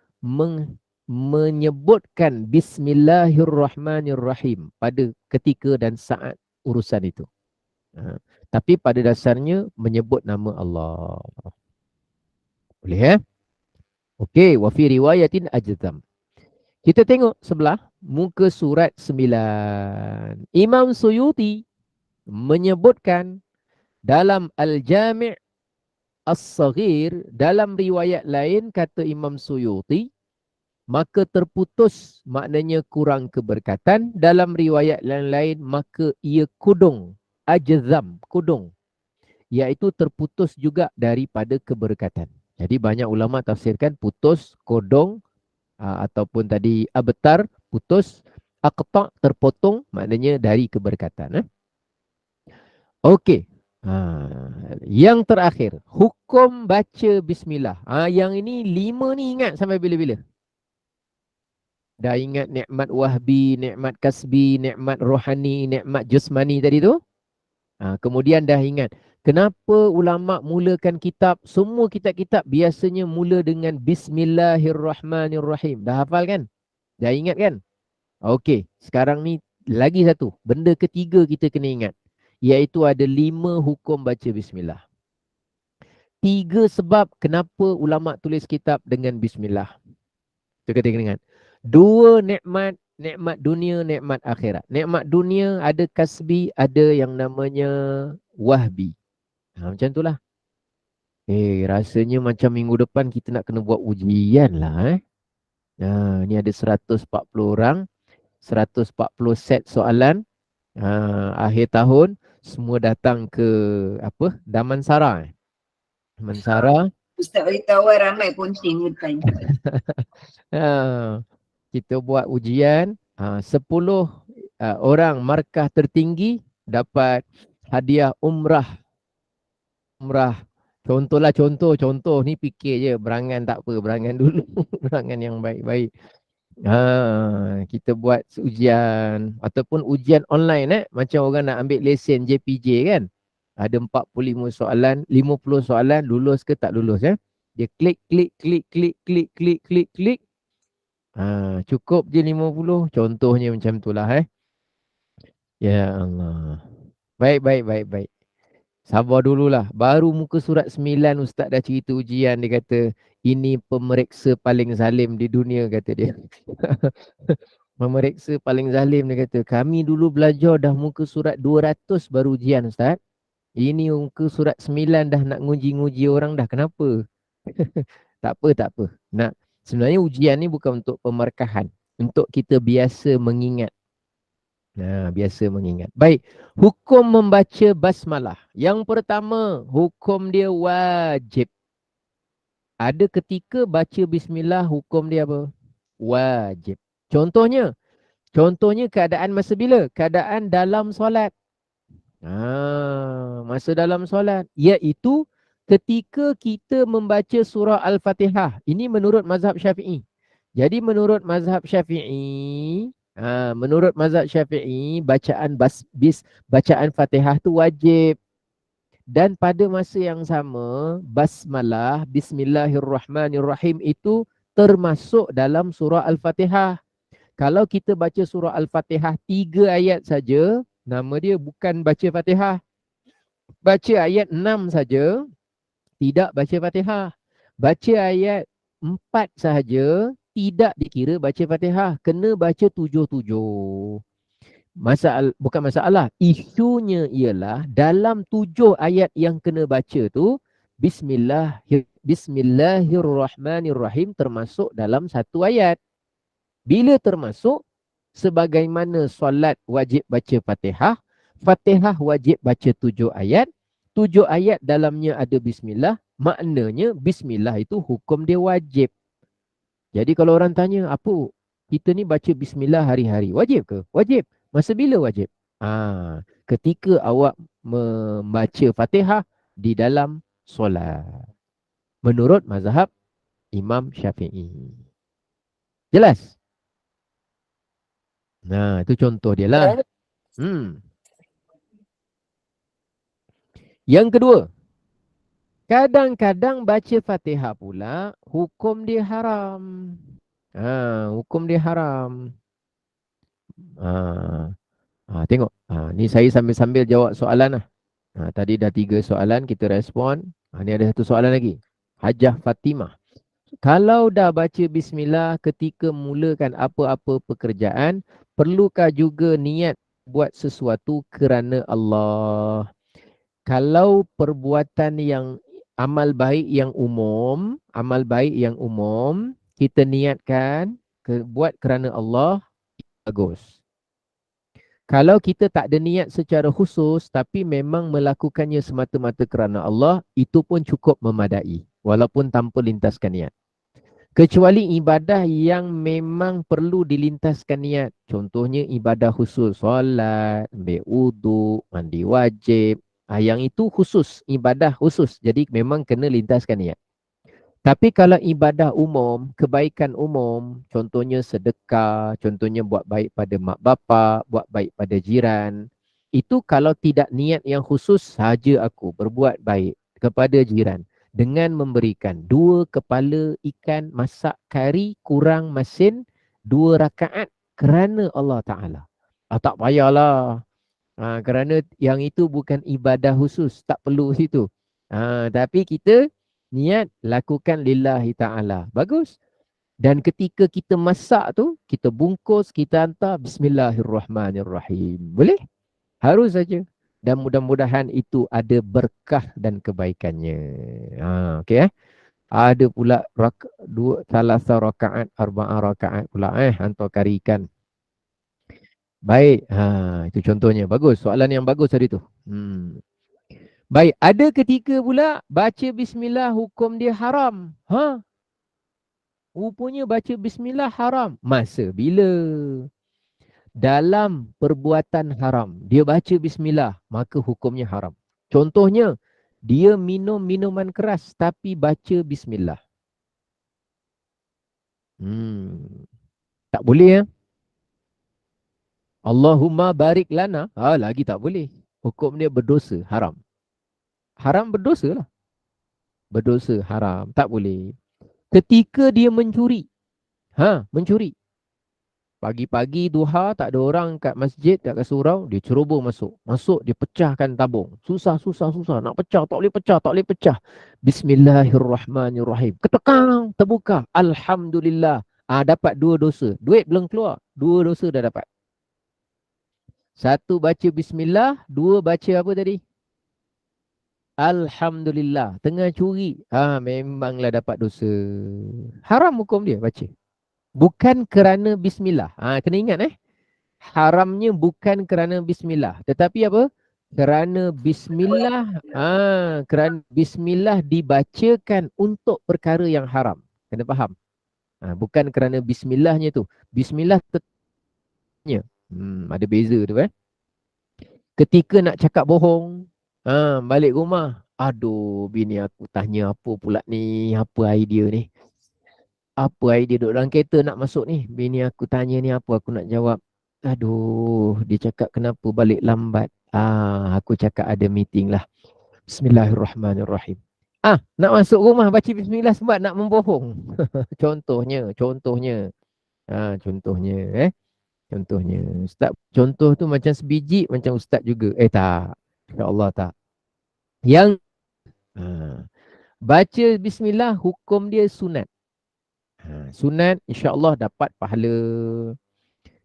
menyebutkan bismillahirrahmanirrahim pada ketika dan saat urusan itu. Tapi pada dasarnya menyebut nama Allah. Boleh Okey, wa fi riwayatin ajzam. Kita tengok sebelah muka surat 9. Imam Suyuti menyebutkan dalam Al-Jami' As-Saghir, dalam riwayat lain kata Imam Suyuti, maka terputus maknanya kurang keberkatan. Dalam riwayat lain maka ia kudung, ajzam, kudung, iaitu terputus juga daripada keberkatan. Jadi banyak ulama tafsirkan putus, kodong, ataupun tadi abtar, putus, aqta', terpotong, maknanya dari keberkatan. Okey. Yang terakhir, hukum baca bismillah. Yang ini 5 ni ingat sampai bila-bila? Dah ingat nikmat wahbi, nikmat kasbi, nikmat rohani, nikmat jasmani tadi tu? Kemudian dah ingat kenapa ulama mulakan kitab, semua kitab-kitab biasanya mula dengan Bismillahirrahmanirrahim. Dah hafal kan? Dah ingat kan? Okey, sekarang ni lagi satu. Benda ketiga kita kena ingat. Iaitu ada 5 hukum baca bismillah. 3 sebab kenapa ulama tulis kitab dengan bismillah. Itu kita kena ingat. 2 nikmat, nikmat dunia, nikmat akhirat. Nikmat dunia ada kasbi, ada yang namanya wahbi. Macam itulah. Rasanya macam minggu depan kita nak kena buat ujian lah. Ni ada 140 orang, 140 set soalan. Akhir tahun semua datang ke apa? Damansara. Damansara. Ustaz beritahu ramai punting depan. Kita buat ujian, 10 orang markah tertinggi dapat hadiah umrah. Contoh ni fikir je, berangan tak apa, berangan dulu. Berangan yang baik-baik. Kita buat ujian ataupun ujian online macam orang nak ambil lesen JPJ kan. Ada 45 soalan, 50 soalan, lulus ke tak lulus Dia klik. Cukup je 50. Contohnya macam itulah Ya Allah. Baik. Sabar dululah. Baru muka surat 9 Ustaz dah cerita ujian. Dia kata ini pemeriksa paling zalim di dunia, kata dia. Pemeriksa paling zalim, dia kata. Kami dulu belajar dah muka surat 200 baru ujian Ustaz. Ini muka surat 9 dah nak nguji-nguji orang dah. Kenapa? Tak apa. Sebenarnya ujian ni bukan untuk pemarkahan. Untuk kita biasa mengingat. Biasa mengingat. Baik. Hukum membaca basmalah. Yang pertama, hukum dia wajib. Ada ketika baca bismillah, hukum dia apa? Wajib. Contohnya keadaan masa bila? Keadaan dalam solat. Masa dalam solat. Iaitu ketika kita membaca surah Al-Fatihah. Ini menurut mazhab Syafi'i. Jadi menurut mazhab Syafi'i, bacaan Fatihah tu wajib. Dan pada masa yang sama, basmalah, bismillahirrahmanirrahim itu termasuk dalam surah Al-Fatihah. Kalau kita baca surah Al-Fatihah 3 ayat saja, nama dia bukan baca Fatihah. Baca ayat 6 saja, tidak baca Fatihah. Baca ayat 4 sahaja, tidak dikira baca Fatihah. Kena baca 7. Bukan masalah. Isunya ialah dalam 7 ayat yang kena baca tu, Bismillahirrahmanirrahim termasuk dalam 1 ayat. Bila termasuk, sebagaimana solat wajib baca Fatihah, Fatihah wajib baca 7 ayat. 7 ayat dalamnya ada bismillah, maknanya bismillah itu hukum dia wajib. Jadi kalau orang tanya, apa kita ni baca bismillah hari-hari, wajib ke? Wajib. Masa bila wajib? Ketika awak membaca Fatihah di dalam solat. Menurut mazhab Imam Syafi'i. Jelas? Itu contoh dia lah. Yang kedua, kadang-kadang baca Fatihah pula hukum dia haram. Hukum dia haram. Tengok. Ni saya sambil-sambil jawab soalan lah. Tadi dah 3 soalan kita respon. Ni ada 1 soalan lagi. Hajah Fatimah. Kalau dah baca bismillah ketika mulakan apa-apa pekerjaan, perlukah juga niat buat sesuatu kerana Allah? Kalau perbuatan yang amal baik yang umum, kita niatkan buat kerana Allah, bagus. Kalau kita tak ada niat secara khusus tapi memang melakukannya semata-mata kerana Allah, itu pun cukup memadai walaupun tanpa lintaskan niat. Kecuali ibadah yang memang perlu dilintaskan niat. Contohnya ibadah khusus, solat, ambil wuduk, mandi wajib. Yang itu khusus, ibadah khusus. Jadi memang kena lintaskan niat. Tapi kalau ibadah umum, kebaikan umum, contohnya sedekah, contohnya buat baik pada mak bapak, buat baik pada jiran, itu kalau tidak niat yang khusus saja aku berbuat baik kepada jiran dengan memberikan 2 kepala ikan masak kari kurang masin 2 rakaat kerana Allah Ta'ala. Tak payahlah. Kerana yang itu bukan ibadah khusus, tak perlu situ. Tapi kita niat lakukan lillahi ta'ala. Bagus. Dan ketika kita masak tu, kita bungkus, kita hantar Bismillahirrahmanirrahim. Boleh? Harus saja. Dan mudah-mudahan itu ada berkah dan kebaikannya. Okey. Ada pula salasa rakaat, arba'ah rakaat pula hantar kari ikan. Baik, itu contohnya. Bagus, soalan yang bagus tadi tu. Baik, ada ketika pula baca bismillah hukum dia haram. Rupanya baca bismillah haram. Masa bila? Dalam perbuatan haram, dia baca bismillah, maka hukumnya haram. Contohnya, dia minum minuman keras tapi baca bismillah. Tak boleh ya? Allahumma barik lana. Lagi tak boleh. Hukum dia berdosa, haram. Haram berdosa lah. Berdosa, haram. Tak boleh. Ketika dia mencuri. Mencuri. Pagi-pagi duha tak ada orang kat masjid, kat surau, dia ceroboh masuk. Masuk, dia pecahkan tabung. Susah. Nak pecah, tak boleh pecah. Bismillahirrahmanirrahim. Ketekang, terbuka. Alhamdulillah. Dapat 2 dosa. Duit belum keluar. 2 dosa dah dapat. 1 baca bismillah, 2 baca apa tadi? Alhamdulillah. Tengah curi. Memanglah dapat dosa. Haram hukum dia baca. Bukan kerana bismillah. Kena ingat haramnya bukan kerana bismillah. Tetapi apa? Kerana bismillah. Kerana bismillah dibacakan untuk perkara yang haram. Kena faham. Bukan kerana bismillahnya tu. Bismillah tetapnya. Ada beza tu Ketika nak cakap bohong, balik rumah, aduh bini aku tanya apa pula ni, apa idea ni? Apa idea duduk dalam kereta nak masuk ni? Bini aku tanya ni apa aku nak jawab? Aduh, dia cakap kenapa balik lambat? Aku cakap ada meeting lah. Bismillahirrahmanirrahim. Nak masuk rumah baca bismillah sebab nak membohong. Contohnya. Contohnya. Ustaz, contoh tu macam sebiji, macam ustaz juga. Tak. InsyaAllah tak. Yang baca bismillah, hukum dia sunat. Sunat, insyaAllah dapat pahala.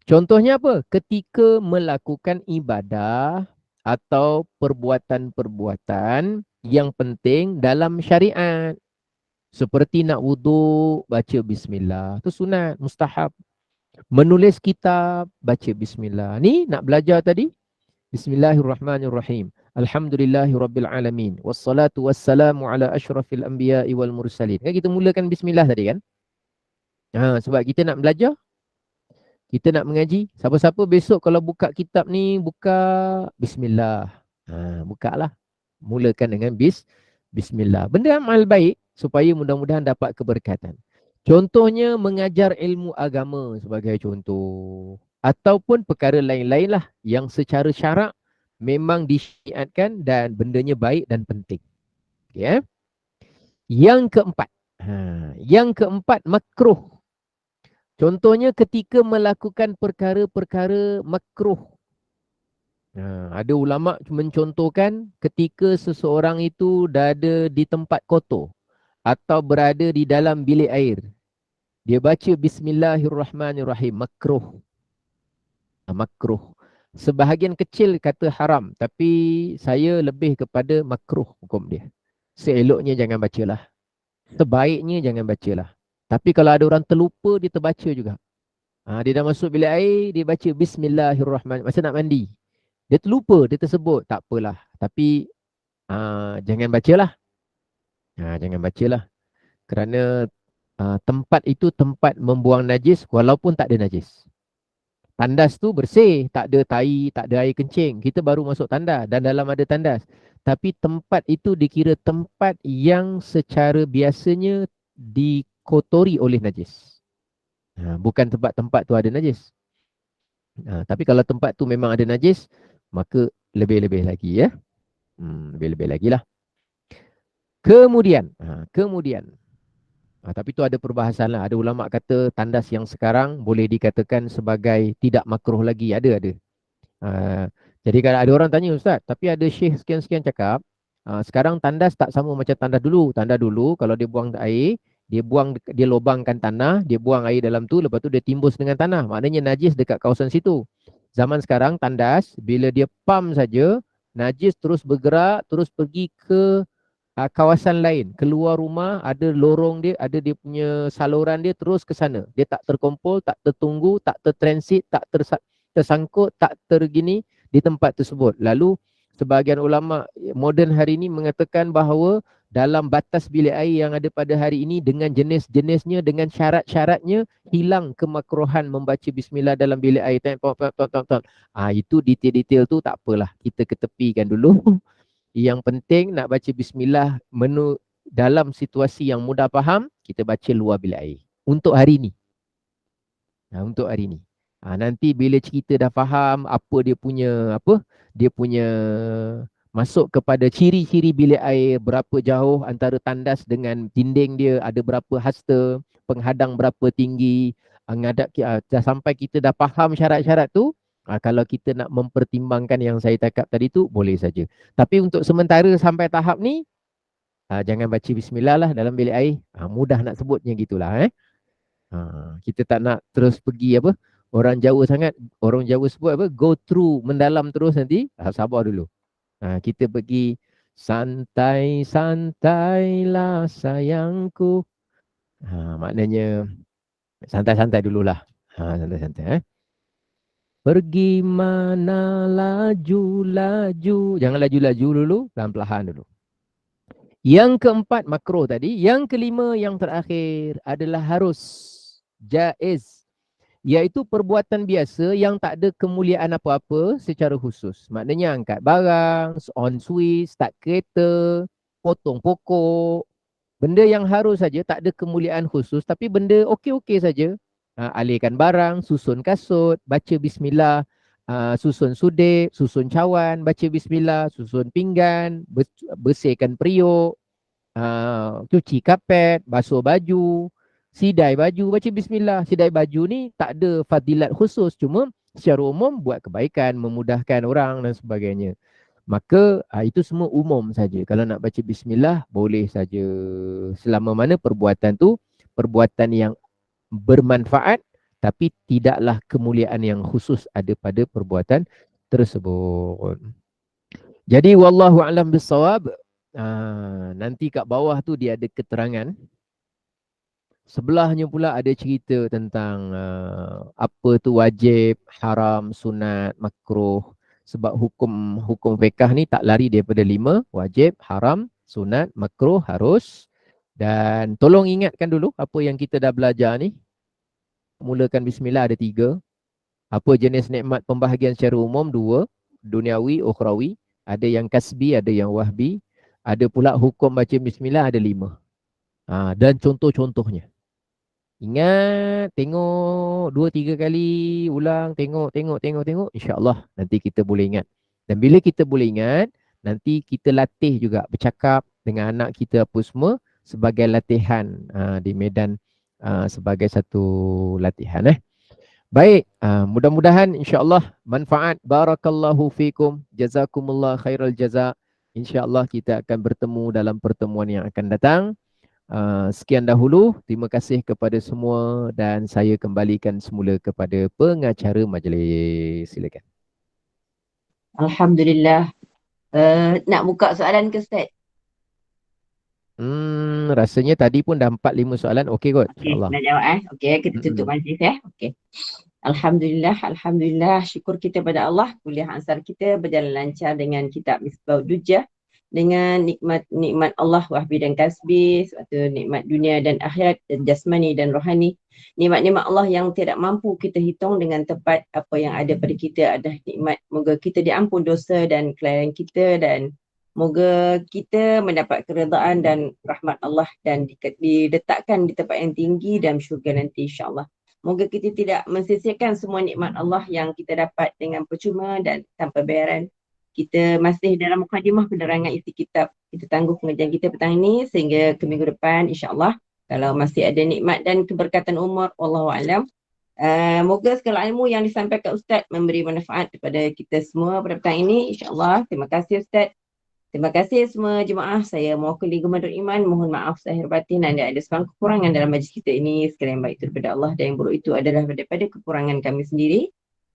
Contohnya apa? Ketika melakukan ibadah atau perbuatan-perbuatan yang penting dalam syariat. Seperti nak wuduk, baca bismillah. Itu sunat, mustahab. Menulis kitab, baca bismillah. Ni nak belajar tadi. Bismillahirrahmanirrahim. Alhamdulillahirrabbilalamin. Wassalatu wassalamu ala ashrafil anbiya'i wal mursalin. Kan kita mulakan bismillah tadi kan? Sebab kita nak belajar. Kita nak mengaji. Siapa-siapa besok kalau buka kitab ni, buka bismillah. Buka lah. Mulakan dengan bismillah. Benda amal baik supaya mudah-mudahan dapat keberkatan. Contohnya mengajar ilmu agama sebagai contoh. Ataupun perkara lain-lain lah yang secara syarak memang disyariatkan dan bendanya baik dan penting. Okay, Yang keempat, makruh. Contohnya ketika melakukan perkara-perkara makruh. Ada ulama mencontohkan ketika seseorang itu berada di tempat kotor atau berada di dalam bilik air. Dia baca bismillahirrahmanirrahim. Makruh. Sebahagian kecil kata haram. Tapi saya lebih kepada makruh hukum dia. Seeloknya jangan bacalah. Sebaiknya jangan bacalah. Tapi kalau ada orang terlupa, dia terbaca juga. Dia dah masuk bilik air, dia baca bismillahirrahmanirrahim. Masa nak mandi. Dia terlupa, dia tersebut. Tak apalah. Tapi jangan bacalah. Jangan bacalah. Kerana tempat itu tempat membuang najis walaupun tak ada najis. Tandas tu bersih, tak ada tai, tak ada air kencing. Kita baru masuk tandas dan dalam ada tandas. Tapi tempat itu dikira tempat yang secara biasanya dikotori oleh najis. Bukan tempat-tempat tu ada najis. Tapi kalau tempat tu memang ada najis, maka lebih-lebih lagi ya. Lebih-lebih lagi lah. Kemudian, tapi tu ada perbahasan lah. Ada ulama kata tandas yang sekarang boleh dikatakan sebagai tidak makruh lagi. Ada. Jadi kalau ada orang tanya, Ustaz, tapi ada syekh sekian-sekian cakap, sekarang tandas tak sama macam tandas dulu. Tandas dulu kalau dia buang air, dia lubangkan tanah, dia buang air dalam tu, lepas tu dia timbus dengan tanah. Maknanya najis dekat kawasan situ. Zaman sekarang tandas, bila dia pump saja, najis terus bergerak, terus pergi ke kawasan lain. Keluar rumah, ada lorong dia, ada dia punya saluran dia terus ke sana. Dia tak terkumpul, tak tertunggu, tak tertransit, tak tersangkut, tak tergini di tempat tersebut. Lalu sebahagian ulama moden hari ini mengatakan bahawa dalam batas bilik air yang ada pada hari ini dengan jenis-jenisnya, dengan syarat-syaratnya, hilang kemakruhan membaca bismillah dalam bilik air. Itu detail-detail tu tak apalah, kita ketepikan dulu. Yang penting nak baca bismillah dalam situasi yang mudah faham, kita baca luar bilik air. Untuk hari ini. Untuk hari ini. Nanti bila cerita dah faham apa dia punya masuk kepada ciri-ciri bilik air, berapa jauh antara tandas dengan dinding dia, ada berapa hasta, penghadang berapa tinggi, sampai kita dah faham syarat-syarat tu, kalau kita nak mempertimbangkan yang saya cakap tadi tu, boleh saja. Tapi untuk sementara sampai tahap ni, jangan baca bismillah lah dalam bilik air. Mudah nak sebutnya gitulah. Kita tak nak terus pergi orang Jawa sangat. Orang Jawa sebut go through, mendalam terus nanti. Sabar dulu. Kita pergi santai-santailah sayangku. Maknanya santai-santai dululah. Santai-santai. Pergi mana laju-laju. Jangan laju-laju dulu, pelan-pelan dulu. Yang keempat makruh tadi. Yang kelima yang terakhir adalah harus jaiz. Iaitu perbuatan biasa yang tak ada kemuliaan apa-apa secara khusus. Maknanya angkat barang, on switch, start kereta, potong pokok. Benda yang harus saja, tak ada kemuliaan khusus. Tapi benda okey-okey saja. Alihkan barang, susun kasut, baca bismillah, susun sudip, susun cawan, baca bismillah, susun pinggan, bersihkan periuk, cuci kapet, basuh baju, sidai baju, baca bismillah. Sidai baju ni tak ada fadilat khusus, cuma secara umum buat kebaikan, memudahkan orang dan sebagainya. Maka itu semua umum saja. Kalau nak baca bismillah boleh saja, selama mana perbuatan tu perbuatan yang bermanfaat, tapi tidaklah kemuliaan yang khusus ada pada perbuatan tersebut. Jadi wallahu a'lam bissawab. Nanti kat bawah tu dia ada keterangan. Sebelahnya pula ada cerita tentang apa tu wajib, haram, sunat, makruh. Sebab hukum fiqh ni tak lari daripada 5, wajib, haram, sunat, makruh, harus. Dan tolong ingatkan dulu apa yang kita dah belajar ni. Mulakan bismillah ada 3. Apa jenis nikmat pembahagian secara umum? 2. Duniawi, ukhrawi. Ada yang kasbi, ada yang wahbi. Ada pula hukum baca bismillah ada 5. Dan contoh-contohnya. Ingat, tengok 2-3 kali, ulang, tengok. InsyaAllah nanti kita boleh ingat. Dan bila kita boleh ingat, nanti kita latih juga bercakap dengan anak kita apa semua sebagai latihan di medan, sebagai satu latihan. Baik, mudah-mudahan insyaAllah manfaat. Barakallahu fikum, jazakumullah khairal jaza. InsyaAllah kita akan bertemu dalam pertemuan yang akan datang. Sekian dahulu, terima kasih kepada semua dan saya kembalikan semula kepada pengacara majlis. Silakan. Alhamdulillah. Nak buka soalan ke Ustaz? Rasanya tadi pun dah 4-5 soalan. Okey kot. Okey, nak jawab Okey, kita tutup majlis Okey. Alhamdulillah, syukur kita pada Allah, kuliah ansar kita berjalan lancar dengan kitab Misbahud Dujjah, dengan nikmat Allah wahbi dan kasbi, suatu nikmat dunia dan akhirat, dan jasmani dan rohani. Nikmat-nikmat Allah yang tidak mampu kita hitung dengan tepat. Apa yang ada pada kita adalah nikmat. Moga kita diampun dosa dan kelalaian kita dan Moga kita mendapat keredaan dan rahmat Allah dan diletakkan di tempat yang tinggi dalam syurga nanti insya-Allah. Moga kita tidak mensisihkan semua nikmat Allah yang kita dapat dengan percuma dan tanpa bayaran. Kita masih dalam mukadimah penerangan isi kitab. Kita tangguh pengajian kita petang ini sehingga ke minggu depan insya-Allah. Kalau masih ada nikmat dan keberkatan umur, wallahu alam. Moga segala ilmu yang disampaikan Ustaz memberi manfaat kepada kita semua pada petang ini insya-Allah. Terima kasih Ustaz. Terima kasih semua jemaah. Saya mewakili Gemadul Iman. Mohon maaf zahir batin dan ada sebarang kekurangan dalam majlis kita ini. Sekalian yang baik itu daripada Allah dan yang buruk itu adalah daripada kekurangan kami sendiri.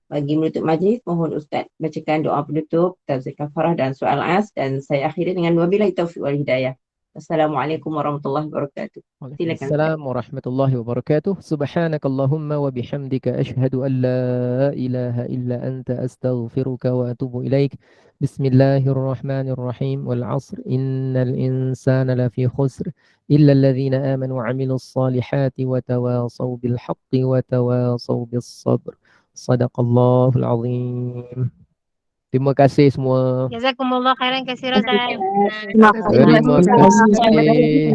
Bagi menutup majlis, mohon Ustaz bacakan doa penutup, tafsir kafarah dan soal as, dan saya akhiri dengan wabillahi taufiq wal hidayah. Assalamualaikum warahmatullahi wabarakatuh. Silakan. Waalaikumsalam warahmatullahi wabarakatuh. Subhanakallahumma wa bihamdika asyhadu an la ilaha illa anta astaghfiruka wa atubu ilaik. Bismillahirrahmanirrahim. Wal 'asr innal insana lafi khusr illa alladhina amanu wa 'amilus salihati wa tawasaw bil haqqi wa tawasaw bis sabr. Sadaqallahul azim. Terima kasih semua. Jazakumullah khairan katsiran. Terima kasih.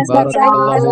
Barakallahu